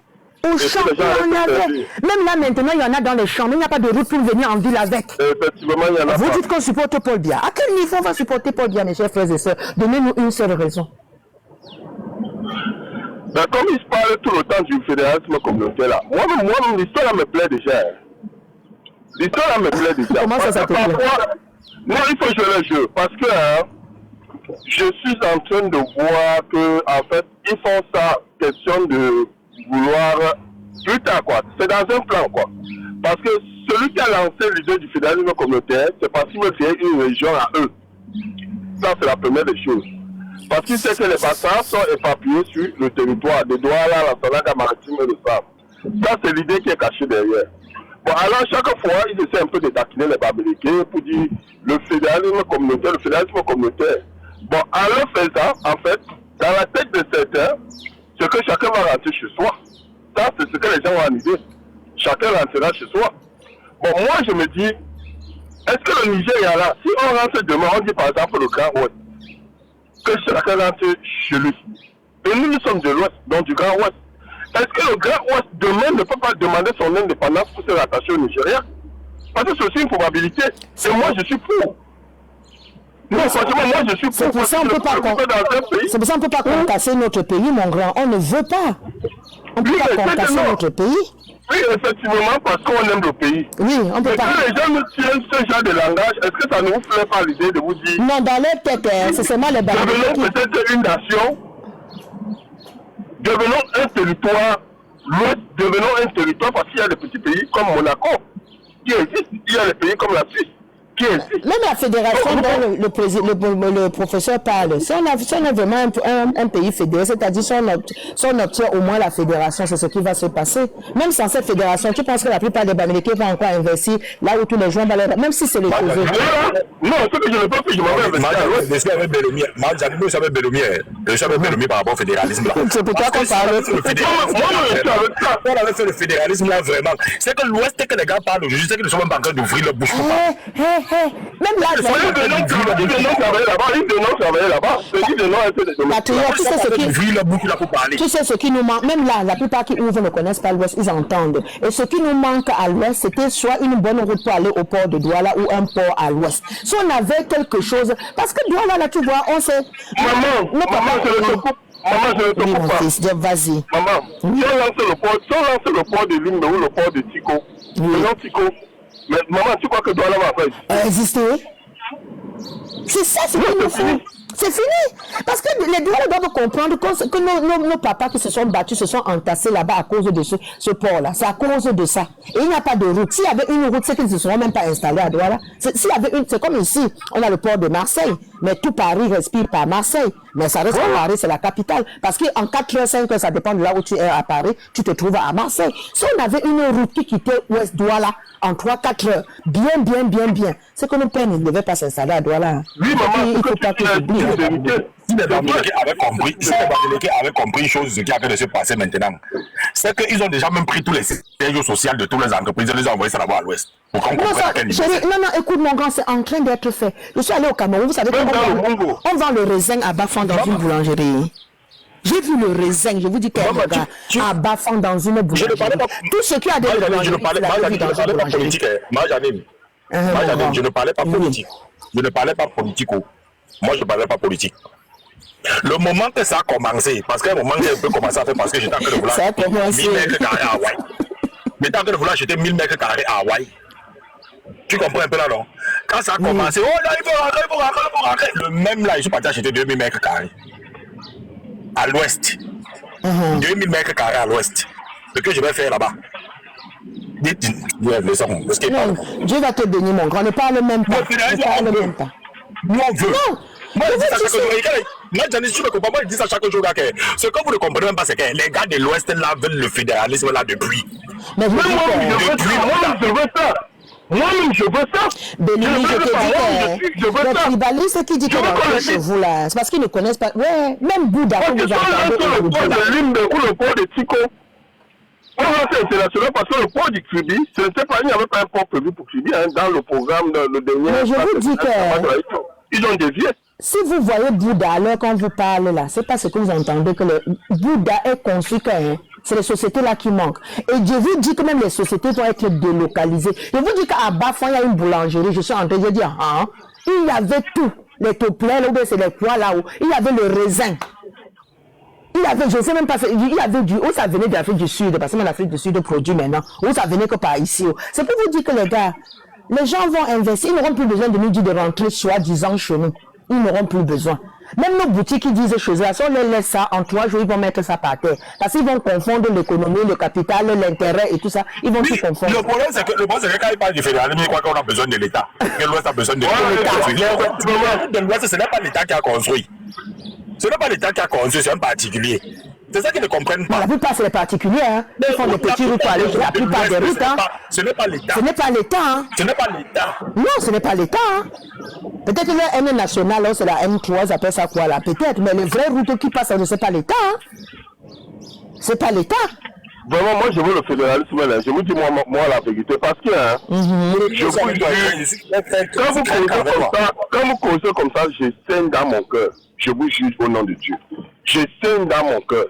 Au champ, il y en avait. Même là, maintenant, il y en a dans les champs. Mais il n'y a pas de route pour venir en ville avec. Effectivement, il y en a. Vous dites qu'on supporte Paul Biya. À quel niveau on va supporter Paul Biya, mes chers frères et sœurs? Donnez-nous une seule raison. Ben, comme il se parle tout le temps du fédéralisme communautaire, là, moi-même, l'histoire me plaît déjà. L'histoire me plaît déjà. Comment ça te plaît? Non, il faut jouer le jeu. Parce que je suis en train de voir que, en fait, ils font ça question de vouloir plus tard, quoi. C'est dans un plan, quoi. Parce que celui qui a lancé l'idée du fédéralisme communautaire, c'est parce qu'il veut créer une région à eux. Ça, c'est la première des choses. Parce qu'il sait que les bassins sont éparpillés sur le territoire de Douala, la Salaka maritime et le Sable. Ça, c'est l'idée qui est cachée derrière. Bon, alors, chaque fois, ils essaient un peu de taquiner les Bamileke pour dire le fédéralisme communautaire. Bon, en le faisant, en fait, dans la tête de certains, c'est que chacun va rentrer chez soi. Ça, c'est ce que les gens ont en idée. Chacun rentrera chez soi. Bon, moi, je me dis, est-ce que le Niger est là? Si on rentre demain, on dit par exemple le Grand Ouest, que chacun rentre chez lui. Et nous sommes de l'Ouest, donc du Grand Ouest. Est-ce que le Grand Ouest demain ne peut pas demander son indépendance pour se rattacher au Nigeria? Parce que c'est aussi une probabilité. Et moi, je suis pour. Non, franchement, moi, je suis pour. C'est pour ça qu'on ne peut pas concasser notre pays, mon grand. On ne veut pas. On ne peut pas concasser notre pays. Oui, effectivement, parce qu'on aime le pays. Oui, on peut pas. Quand les gens nous tiennent ce genre de langage, est-ce que ça ne vous fait pas l'idée de vous dire... Non, dans leur tête, c'est seulement les barrières. Devenons peut-être une nation, devenons un territoire, l'Ouest, devenons un territoire, parce qu'il y a des petits pays comme Monaco qui existent, il y a des pays comme la Suisse qui existent. Même la fédération dont le professeur parle, si on a vraiment un pays fédéré, c'est-à-dire si on obtient au moins la fédération, c'est ce qui va se passer. Même sans cette fédération, tu penses que la plupart des Bamileke vont encore investir là où tous les gens vont aller, même si c'est le privé. Non, ce que je ne peux plus, je m'en vais investir à l'Ouest. Je suis avec Bellomier. Je suis avec Bellomier par rapport au fédéralisme là. C'est pour toi qu'on parle. On avait fait le fédéralisme là vraiment. C'est que l'Ouest que les gars parlent aujourd'hui, c'est qu'ils ne sont même pas en train d'ouvrir leur bouche pour parler. Même là, Ils travailler là-bas. Tu sais ce qui nous manque, même là, la plupart qui ouvrent ne connaissent pas l'Ouest, ils entendent. Et ce qui nous manque à l'Ouest, c'était soit une bonne route pour aller au port de Douala ou un port à l'Ouest. Si on avait quelque chose, parce que Douala, là, tu vois, on sait. Maman, je ne te coupe pas. Vas-y. Maman, si on lance le port de Lumbe ou le port de Tico, non Tico, mais maman, tu crois que Douala va pas exister? C'est ça, c'est ce qu'il nous faut. C'est fini. Parce que les Douala doivent comprendre que nos papas qui se sont battus, se sont entassés là-bas à cause de ce port-là. C'est à cause de ça. Et il n'y a pas de route. S'il y avait une route, c'est qu'ils ne se seront même pas installés à Douala. S'il y avait une, c'est comme ici, on a le port de Marseille. Mais tout Paris respire par Marseille. Mais ça reste que Paris, c'est la capitale. Parce qu'en 4 heures, 5 heures, ça dépend de là où tu es à Paris, tu te trouves à Marseille. Si on avait une route qui quittait Ouest-Douala en 3-4 heures, bien, c'est que le père ne devait pas s'installer à Douala. Oui, maman, il faut pas que j'oublie. Si les Bamileke avaient compris une chose, ce qui est en train de se passer maintenant, c'est qu'ils ont déjà même pris tous les sièges sociaux de toutes les entreprises et les ont envoyés ça là-bas à l'ouest. Non, écoute mon grand, c'est en train d'être fait. Je suis allé au Cameroun, vous savez on vend le raisin à Bafang dans une boulangerie. J'ai vu le raisin, je vous dis qu'à Bafang dans une boulangerie. Tout ce qui a des boulangeries, je ne parlais pas politique, je ne parlais pas politique. Je ne parlais pas politique. Moi, je ne parlais pas politique. Le moment que ça a commencé, parce qu'à un moment, j'ai un peu commencé à faire parce que j'étais en train de vouloir 1000 mètres carrés à Hawaï. J'étais en train de vouloir acheter 1000 mètres carrés à Hawaï. Tu comprends un peu là, non? Quand ça a commencé, oh là, il faut rentrer. Le même là, je suis parti acheter 2000 mètres carrés à l'ouest. 2000 mètres carrés à l'ouest. Ce que je vais faire là-bas. Dieu va te bénir, mon grand. Ne parle même pas. Nous, on veut. Non. Moi, je dis ça chaque jour. Moi, je ne comprends pas, je dis ça chaque jour. Ce que vous ne comprenez même pas, c'est que les gars de l'Ouest là veulent le fédéralisme là depuis. Mais moi, je veux ça. Moi-même, je veux ça. Béni, je te dis que le tribaliste qui dit que chez vous là, c'est parce qu'ils ne connaissent pas. Ouais, même Bouddha. Parce que le port de Limbe ou le port de Tico, on va faire international parce que le port du Kribi, ce n'était pas, il n'y avait pas un port prévu pour Kribi dans le programme, le dernier. Mais je vous dis que. Ils ont dévié. Si vous voyez Bouddha, alors quand vous parlez là, c'est parce que vous entendez que le Bouddha est construit que c'est les sociétés là qui manquent. Et je vous dis que même les sociétés vont être délocalisées. Je vous dis qu'à Bafang, il y a une boulangerie, je suis en train de dire, il y avait tout. Les toplets, là, ou bien c'est les quoi là-haut. Il y avait le raisin. Il y avait, je ne sais même pas, il y avait où ça venait d'Afrique du Sud, parce que l'Afrique du Sud produit maintenant, où ça venait que par ici. C'est pour vous dire que les gars, les gens vont investir, ils n'auront plus besoin de nous dire de rentrer soi-disant chez nous. Ils n'auront plus besoin. Même nos boutiques qui disent choses là, si on les laisse ça, en 3 jours, ils vont mettre ça par terre. Parce qu'ils vont confondre l'économie, le capital, l'intérêt et tout ça. Ils vont tout confondre. Le problème, c'est que quand ils parlent du fédéralisme, ils croient qu'on a besoin de l'État. Que l'Ouest a besoin de l'État. De l'Ouest, ce n'est pas l'État qui a construit. Ce n'est pas l'État qui a construit, c'est un particulier. C'est ça qu'ils ne comprennent pas. La plupart, c'est les particuliers. Hein. Ils font des petits routes pour aller sur la plupart des routes. Ce n'est pas l'État. Ce n'est pas l'État. Hein. Ce n'est pas l'État. Non, ce n'est pas l'État. Hein. Peut-être que la M nationale, c'est la M3, ils appellent ça quoi là? Peut-être, mais les vraies routes qui passent, ce n'est pas l'État. Hein. C'est pas l'État. Vraiment, moi, je veux le fédéralisme là. Je vous dis, moi la vérité. Parce que, je vous dis, quand vous causez comme ça, je saigne dans mon cœur. Je vous juge au nom de Dieu. Je saigne dans mon cœur.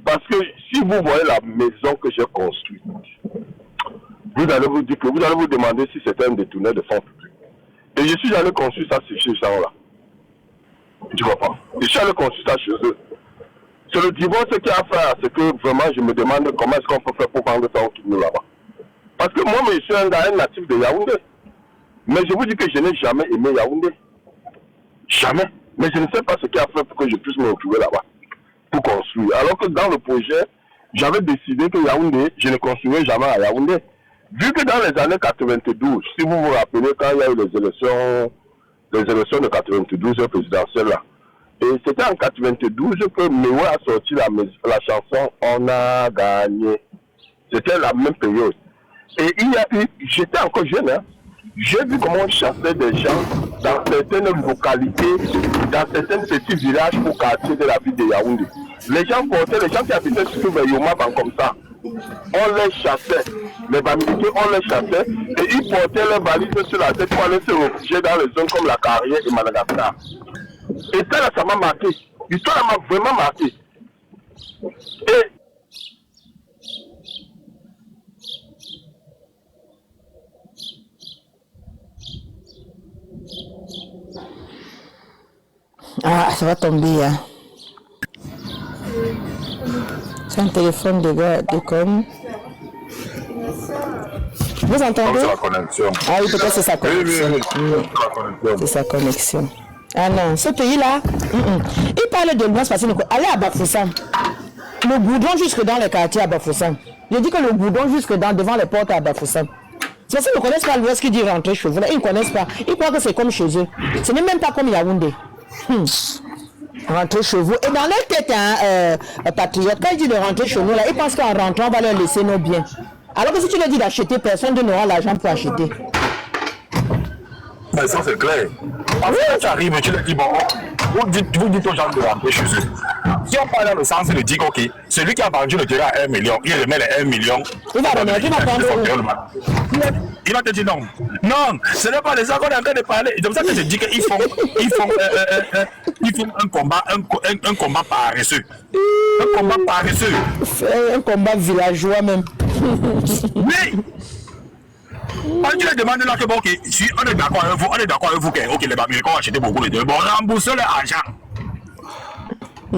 Parce que si vous voyez la maison que j'ai construite, vous allez vous dire que vous allez vous demander si c'était un détourneur de fonds publics. Et je suis allé construire ça chez ces gens-là. Tu comprends? Je suis allé construire ça chez eux. C'est le divorce qui a fait, c'est que vraiment je me demande comment est-ce qu'on peut faire pour vendre ça au Kidnou là-bas. Parce que moi, je suis un gars natif de Yaoundé. Mais je vous dis que je n'ai jamais aimé Yaoundé. Jamais. Mais je ne sais pas ce qui a fait pour que je puisse me retrouver là-bas. Pour construire. Alors que dans le projet, j'avais décidé que Yaoundé, je ne construirais jamais à Yaoundé. Vu que dans les années 92, si vous vous rappelez, quand il y a eu les élections de 92 présidentielles là, et c'était en 92 que Mewe a sorti la chanson On a gagné. C'était la même période. Et il y a eu, j'étais encore jeune, hein, j'ai vu comment on chassait des gens dans certaines localités, dans certains petits villages ou quartiers de la ville de Yaoundé. Les gens qui habitaient sur le Yomaban comme ça, on les chassait. Les Bamileke, on les chassait et ils portaient leurs valises sur la tête pour aller se réfugier dans les zones comme la Carrière et Madagascar. Et ça m'a marqué. L'histoire m'a vraiment marqué. Et ça va tomber. Hein. C'est un téléphone de gars de com. Vous entendez? C'est la connexion. Ah oui, peut-être c'est sa connexion. C'est sa connexion. Ah non, ce pays-là, il parle de l'Ouest parce qu'il allez à Bafoussam. Le goudron jusque dans les quartiers à Bafoussam. Je dis que le goudron jusque devant les portes à Bafoussam. C'est parce qu'ils ne connaissent pas l'Ouest qui dit rentrer chez vous. Là, ils ne connaissent pas. Ils croient que c'est comme chez eux. Ce n'est même pas comme Yaoundé. Rentrer chez vous. Et dans leur tête, patriote, quand ils disent de rentrer chez nous, là, ils pensent qu'en rentrant, on va leur laisser nos biens. Alors que si tu leur dis d'acheter, personne n'aura l'argent pour acheter. Mais ça, c'est clair. Parce que quand tu arrives et tu leur dis, bon, vous dites aux gens de rentrer chez eux. Si on parle dans le sens de dire, ok, celui qui a vendu le terrain à 1 million, il remet les 1 million. Il va remettre, il va prendre. Il va te dire non. Non, ce n'est pas les gens qu'on est en train de parler. C'est pour ça que je dis qu'ils font un combat paresseux. Un combat paresseux. Un combat villageois même. Oui. Quand tu leur demandes là que bon, ok, si on est d'accord avec vous, que ok, les Américains ont acheté beaucoup de terrain, bon, remboursez leur argent. Il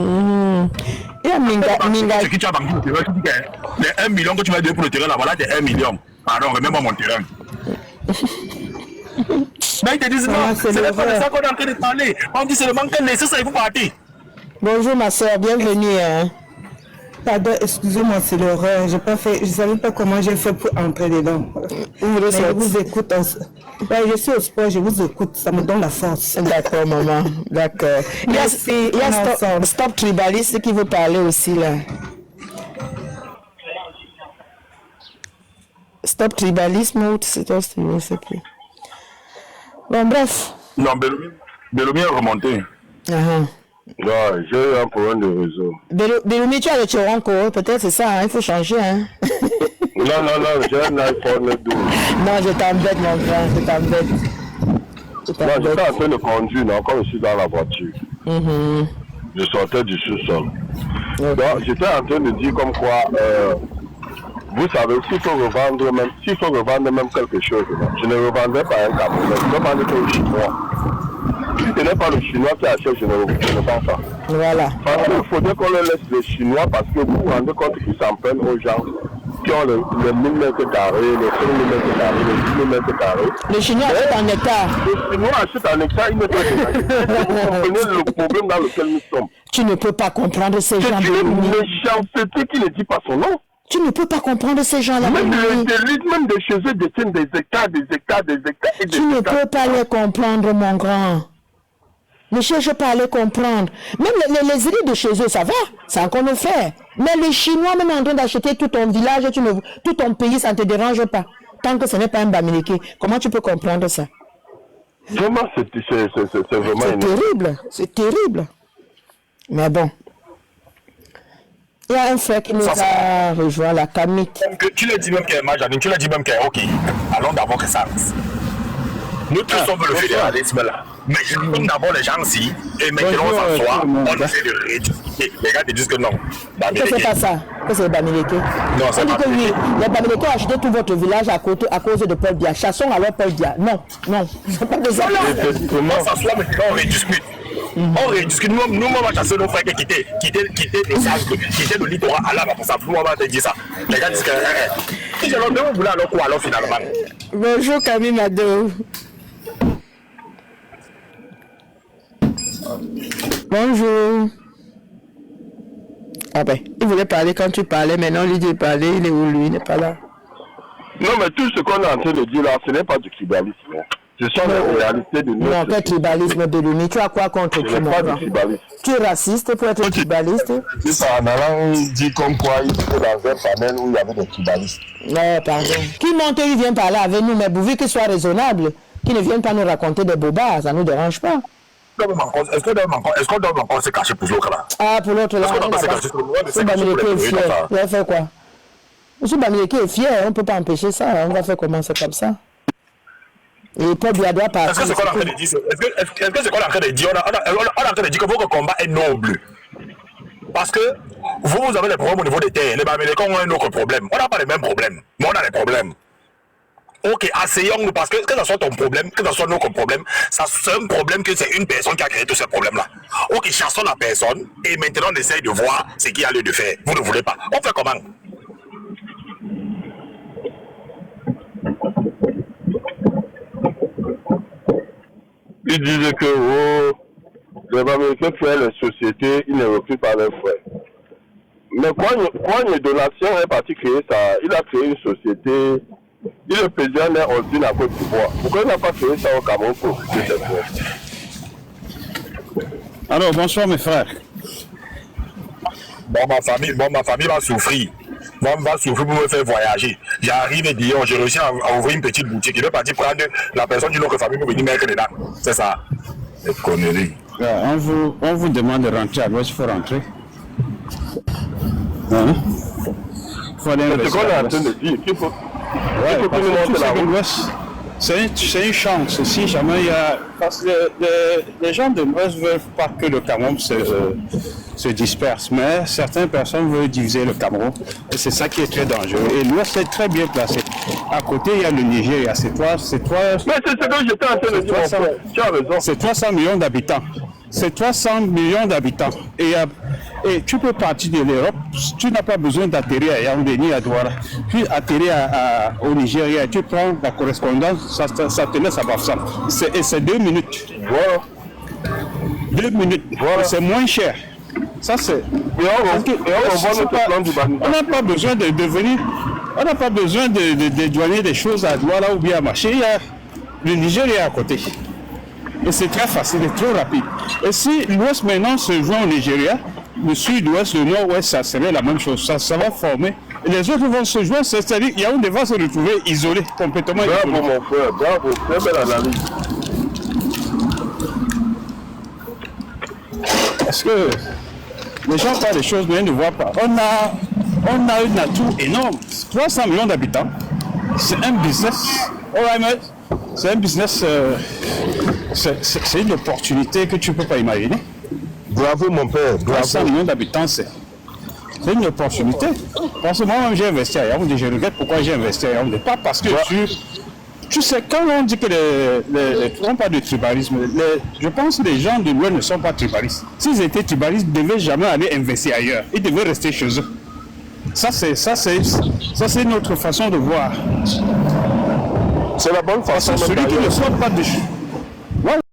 y a Minga. Ce que tu as vendu le terrain, les 1 million que tu m'as donné pour le terrain, là, voilà, c'est 1 million. Pardon, remets-moi mon terrain. Mais ils te disent non, c'est pas de ça qu'on est en train de parler. On dit seulement que laissez ça, il faut partir. Bonjour ma soeur, bienvenue. Hein. Pardon, excusez-moi, c'est l'horreur. Je ne savais pas comment j'ai fait pour entrer dedans. Je vous écoute. Je suis au sport, je vous écoute. Ça me donne la force. D'accord, maman. D'accord. Il y a Stop Tribaliste qui veut parler aussi là. Stop Tribalisme ou c'est toi, je ne sais plus. Bon, bref. Non, Belloumi est remonté. Ouais, j'ai eu un problème de réseau. Belloumi, tu as le Choronco, peut-être c'est ça, hein? Il faut changer. Hein? Non, j'ai un iPhone 12. Non, je t'embête, mon frère, je t'embête. Non, j'étais en train de conduire, non, quand je suis dans la voiture. Je sortais du sous-sol. Donc, j'étais en train de dire comme quoi, vous savez, s'il faut revendre même quelque chose, je ne revendrai pas un Camerounais, je ne vendrai pas au Chinois. Si ce n'est pas le Chinois qui achète, je ne vends pas. Voilà. Parce qu'il faudrait qu'on le laisse les Chinois parce que vous vous rendez compte qu'ils s'en prennent aux gens qui ont les 1000 mètres carrés, les 5000 mètres carrés, les 10 000 mètres carrés. Les Chinois achètent en hectare. Les Chinois achètent en hectare, ils ne peuvent pas. Vous comprenez le problème dans lequel nous sommes. Tu ne peux pas comprendre ces gens. C'est une méchanceté qui ne dit pas son nom. Tu ne peux pas comprendre ces gens-là. Même des chez eux détiennent des hectares. Tu ne peux pas les comprendre, mon grand. Ne cherche pas à les comprendre. Même les élites de chez eux, ça va, c'est encore nous faire. Mais les Chinois, même en train d'acheter tout ton village, tout ton pays, ça ne te dérange pas. Tant que ce n'est pas un Bamileke, comment tu peux comprendre ça? Vraiment, c'est vraiment... C'est terrible, c'est terrible. Mais bon. Il y a un frère qui nous a rejoint, la Camille. Tu l'as dit même qu'elle est Janine, tu l'as dit même qu'elle est ok. Allons d'abord que ça. Nous tous sommes le fédéralisme là. Mais je dis d'abord les gens ici, et maintenant on s'assoit, on essaie de rééduquer. Les gars te disent que non. Que c'est pas ça, que c'est Bamileke. Non, c'est pas ça. Oui, les Bamileke ont acheté tout votre village à cause de Paul Biya. Chassons alors Paul Biya. Non, c'est pas de ça. On s'assoit, mais on rediscute. On rediscute. Nous, on va chasser nos frères qui quittaient les sages, quittaient le littoral. Alors, pour ça, nous, on va te dire ça. Les gars disent que. Si je leur demande, vous voulez alors quoi alors finalement? Bonjour Camille Mado. Bonjour. Ah ben, il voulait parler quand tu parlais, maintenant lui dit parler, il est où lui? Il n'est pas là. Non, mais tout ce qu'on est en train de dire là, ce n'est pas du tribalisme. Ce sont les réalités de nous. Non, quel tribalisme de l'UNI? Tu as quoi contre tout le monde? Tu es raciste pour être tribaliste? C'est ça, en allant dire comme quoi il était dans un panel où il y avait des tribalistes. Non, pardon. Qui monte, il vient parler avec nous, mais pourvu qu'il soit raisonnable, qu'il ne vienne pas nous raconter des bobards, ça ne nous dérange pas. Est-ce qu'on doit encore se cacher pour l'autre là? Ah, pour l'autre là, on M. Bamileke est fier. Il va faire quoi? M. Bamileke est fier, on ne peut pas empêcher ça. On va faire comment? C'est comme ça. Et Paul Biya doit partir. Est-ce que c'est qu'on est en train de dire? Est-ce que c'est qu'on est en train de dire? On est en train de dire que votre combat est noble. Parce que vous avez des problèmes au niveau des terres. Les Bamileke ont un autre problème. On n'a pas les mêmes problèmes, mais on a des problèmes. Ok, asseyons-nous, parce que ce soit ton problème, que ce soit notre problème, c'est un problème que c'est une personne qui a créé tous ces problèmes-là. Ok, chassons la personne, et maintenant on essaye de voir ce qu'il y a lieu de faire. Vous ne voulez pas. On fait comment? Ils disaient que les Bamileke créent les sociétés, ils ne recrutent pas leurs frères. Mais quand Donatien est parti créer ça, il a créé une société Il est président d'un ordine à Côte d'Ivoire. Pourquoi il n'a pas fait ça au Cameroun pour occuper cette voie? Alors, bonsoir mes frères. Bon, ma famille va souffrir. Va souffrir pour me faire voyager. J'arrive et dis, j'ai réussi à ouvrir une petite boutique. Il est parti prendre la personne d'une autre famille pour venir mettre dedans. C'est ça. C'est connerie. On vous demande de rentrer à l'ouest, il faut rentrer. Hein? Faut aller C'est ce qu'on est en train de dire. Il faut que nous monter la route. C'est une chance. Si jamais il y a... Parce que les gens de l'Ouest ne veulent pas que le Cameroun se disperse, mais certaines personnes veulent diviser le Cameroun. Et c'est ça qui est très dangereux. Et l'Ouest est très bien placé. À côté, il y a le Nigeria. C'est toi. Mais c'est ce que j'étais en train de dire. Tu as raison. C'est 300 millions d'habitants. C'est 300 millions d'habitants. Et tu peux partir de l'Europe, tu n'as pas besoin d'atterrir à Yaoundé ni à Douala. Tu atterrir au Nigeria, tu prends la correspondance, ça te laisse à Bafoussam. C'est 2 minutes. Voilà. 2 minutes. Voilà. C'est moins cher. Ça c'est. On n'a pas besoin de devenir. On n'a pas besoin de douaner des choses à Douala ou bien à marcher. Il y a le Nigeria à côté. Et c'est très facile et trop rapide. Et si l'Ouest maintenant se joint au Nigeria, le Sud-Ouest, le Nord-Ouest, ça serait la même chose. Ça va former. Et les autres vont se joindre, c'est-à-dire qu'il y a une va se retrouver isolé, complètement isolé. Bravo mon frère, bravo, très belle analyse. Parce que les gens parlent des choses, mais ils ne voient pas. On a un atout énorme. 300 millions d'habitants. C'est un business. C'est un business. C'est une opportunité que tu ne peux pas imaginer. Bravo mon père, bravo. 300 millions d'habitants, c'est une opportunité. Parce que moi-même j'ai investi à Yaoundé. Je regrette pourquoi j'ai investi à Yaoundé. Pas parce que tu sais, quand on dit que on parle de tribalisme, je pense que les gens de l'Ouest ne sont pas tribalistes. S'ils étaient tribalistes, ils ne devaient jamais aller investir ailleurs. Ils devaient rester chez eux. Ça c'est notre façon de voir. C'est la bonne façon. Celui qui ne sort pas de